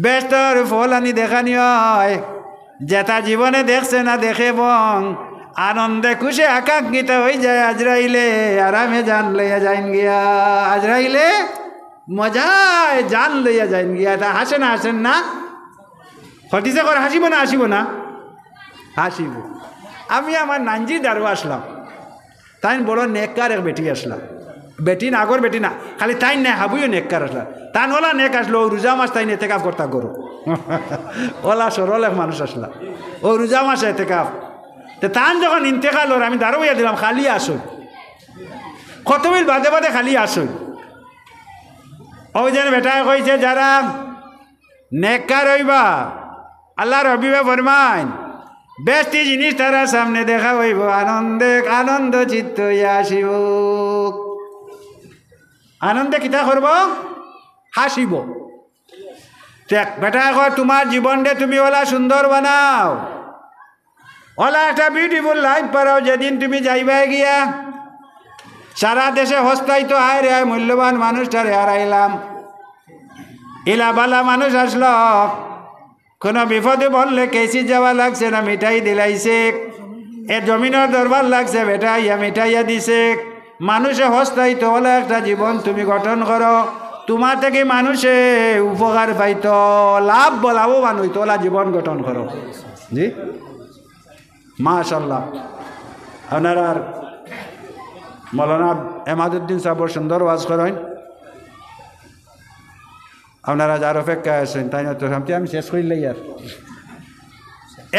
বেস্তর ফল আনি দেখানি হয়, যেটা জীবনে দেখছে না দেখে বং আনন্দে খুশি আকাঙ্ক্ষিত হয়ে যায়। আজরাইলে আরামে জান লইয়া যাইন গিয়া, আজরাইলে মজায় জান লইয়া যাইন গিয়া। তা হাসেন হাসেন না, হটিছে করে হাসিব না, হাসিব না, হাসিব। আমি আমার নাঞ্জি দারু আসলাম, তাই বড় নেককার এক বেটি আসলাম, বেটি না আগর বেটি না, খালি তাই না হাবুইও নেককার আসলাম। তান ওলা নেক আসলো, ও রোজা মাস তাই এতেকাফ করতা করো, ওলা সরল এক মানুষ আসলাম, ও রোজা মাস এতেকাফ। তো তান যখন ইন্তেকাল ওর আমি দাঁড়ো হইয়া দিলাম, খালি আসুন কত মিল বাদে বাদে খালি আসুন। ও যেন বেটায় কইছে যারা নেককার হইবা আল্লাহর হবিবে ফরমাইন, বেশটি জিনিস তারা সামনে দেখা হইব, আনন্দে আনন্দ চিত্ত আসিব। আনন্দে কিতা করব, হাসিব। বেটা কয় তোমার জীবনটা তুমি ওলা সুন্দর বানাও, ওলা একটা বিউটিফুল লাইফ পারাও। যেদিন তুমি যাইবাই গিয়া সারা দেশে হস্তাই তো আয় রে আয়, মূল্যবান মানুষটারে হারাইলাম। ইলাবালা মানুষ আসলো, কোনো বিপদে বললে কেসি যাওয়া লাগছে না, মিঠাই দিলাইছে, এ জমিনের দরবার লাগছে, বেটা ইয়া মিঠাইয়া দিছে। মানুষে হস্তাই তো ওলা একটা জীবন তুমি গঠন করো, তোমার থেকে মানুষে উপকার পাইত, লাভ লাভবান হইতো, ওলা জীবন গঠন করো। জি মাশাল্লাহ। আপনারা মৌলানা এমাদুদ্দিন সাহেব সুন্দর ওয়াজ করেন, আপনারা যার অপেক্ষা আছেন তাই না, তো আমি শেষ করলে ইয়ার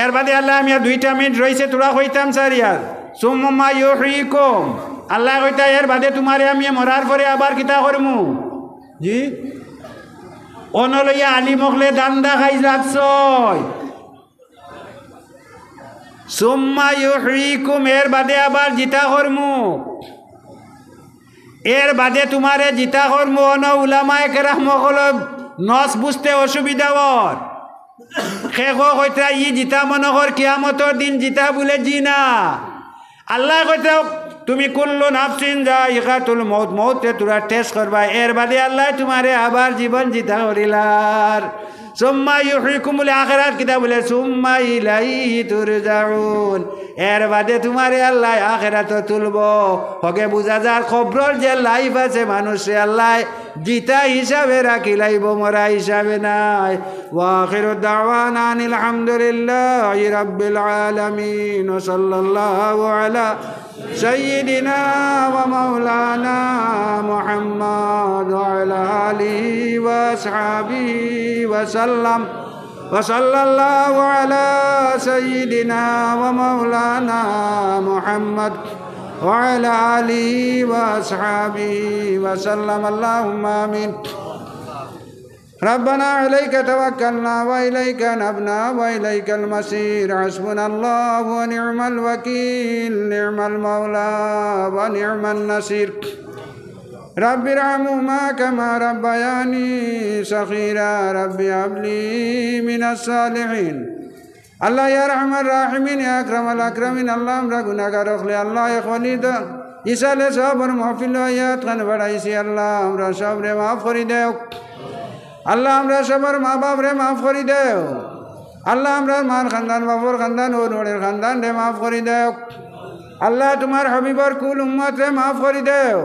এর বাদে আল্লাহ আমি 2 মিনিট রয়েছে, তোরা কইতাম স্যার ইয়ার সুম্মা ইউহয়িকুম, আল্লাহ কইতা এর বাদে তোমারে আমি মরার পরে আবার কিতা করমু। জি অনলইয়া আলী মখলে দান্দা খাই যাচ্ছ, সুম্মা ইউহয়িকুম এর বাদে আবার জিতা করমু, এর বাদে তোমারে জিতা করমু। অন উলামায়ে কেরাম হল নস বুঝতে অসুবিধা হর, শেষ কইতা ই জিতা মনে কর কিয়ামতর দিন জিতা বলে জি না। আল্লাহ কইতা তুমি কুল্লু নাফসিন যায়িকাতুল মউত, মউতে তোরা টেস্ট করবা, এর বাদে আল্লাহ তোমারে আবার জীবন জিতা করিলার। সুম্মা ইউহয়িকুমুল আখিরাত কিতা বলে, সুম্মা ইলাইহি তুরজাউন, এর বাদে তোমারে আল্লাহ আখিরাতে তুলব। হকে বুঝা যায় কবরের যে লাইফ আছে মানুষে আল্লাহ জিতা হিসাবে রাখি লাইব, মরা হিসাবে নাই। ওয়া আখিরু দাওয়ানা আনিল হামদুলিল্লাহি রাব্বিল আলামিন ওয়া সাল্লাল্লাহু আলা সাইয়্যিদিনা ওয়া মাওলানা মুহাম্মদ ওয়া আলা আলিহি ওয়া আসহাবিহি ওয়া সাল্লাম ওয়া সাল্লাল্লাহু আলা সাইয়্যিদিনা ওয়া মাওলানা মুহাম্মদ ওয়া আলা আলিহি ওয়া আসহাবিহি ওয়া সাল্লাম। আল্লাহুম্মা আমিন। ربنا عليك توكلنا وإليك نبنا وإليك المصير، حسبنا الله ونعم الوكيل، نعم المولى ونعم النصير. رب ارحمهما كما ربياني صغيرا، رب هب لي من الصالحين। আল্লাহ ইয়া রহমান রাহিমিন, ইয়া আকরামাল আকরামিন। আল্লাহ আমরা গুনাহগার হলে আল্লাহ খলিদ ইসালে সবর মাহফিল আয়াত খান বাড়াইছি, আল্লাহ আমরা সবরে মাফ করে দেও। আল্লাহ আমরা সবার মা বাপ রে মাফ করে দেও। আল্লাহ আমরা মার খানদান বাবর খানদান ও নোড়ের খানদান রে মাফ করে দেও। আল্লাহ তোমার হাবিবর কুল উম্মত রে মাফ করে দেও।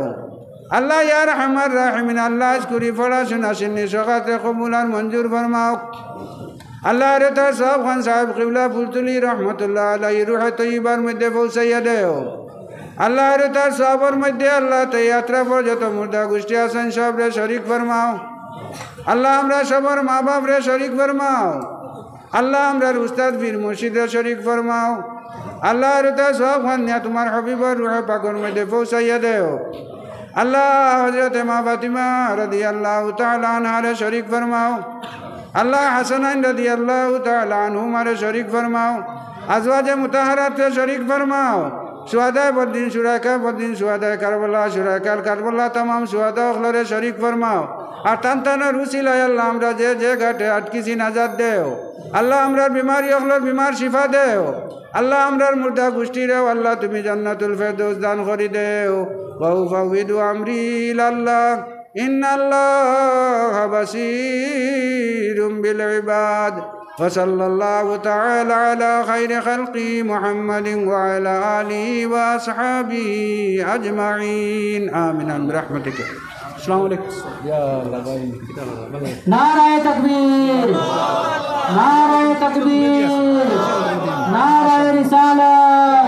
আল্লাহ ইয়া রহমান রাহিমিন, আল্লাহ আজকুরি পড়াশোনা সিন্নি সকাতে কবুলার মঞ্জুর ফরমাও। আল্লাহ রে তার সব খান সাহেব কিবলা ফুলতুলি রহমতুল্লাহ আলাইহি রুহে তৈয়বার মধ্যে পৌঁছাইয়া দেও। আল্লাহ রে তার সবর মধ্যে আল্লাহ তো যাত্রা পর যত মুর্দা গোষ্ঠী আছেন সব রে শরিক ফরমাও আল্লাহ আমরা সবার মা বাপ রে শরিক ফরমাও আল্লাহ আমরা উস্তাদ বীর মুর্শিদ রে শরিক ফরমাও আল্লাহ রে তার সব খানিয়া তোমার হবিবর রুহ পাকর মধ্যে পৌঁছাইয়া দেও আল্লাহ হযরত মা ফাতিমা রাদিয়াল্লাহু তাআলা আনহা রে শরিক ফরমাও আল্লাহ হাসানাইন রাদিয়াল্লাহু তাআলা আনহুমা রে শরিক ফরমাও আজওয়াজে মুতাহারাত রে শরিক ফরমাও শুহাদায়ে বদ্দিন শুরাকা বদ্দিন শুহাদায়ে কারবালা শুরাকাল কারবালা तमाम শুহাদা ওগুলোরে শরিক ফরমাও আর তান্তানা রুসিলায় আল্লাহ আমরা যে যে ঘাটে আটকিছি নাজাত দেও আল্লাহ আমরার বিমারি ওগুলোর বিমার শিফা দেও আল্লাহ আমরার মুর্দা গোষ্ঠীরেও আল্লাহ তুমি জান্নাতুল ফেরদৌস দান করি দেও ওয়া ফাউযু আমরি ইলাল্লাহ ইন্নাল্লাহা বাসীরুম বিল ইবাদ وصلى الله تعالى على خير خلقه محمد وعلى آله وأصحابه أجمعين آمين برحمتك السلام عليكم يا الله नारे तकबीर नारे तकबीर नारे रिसालत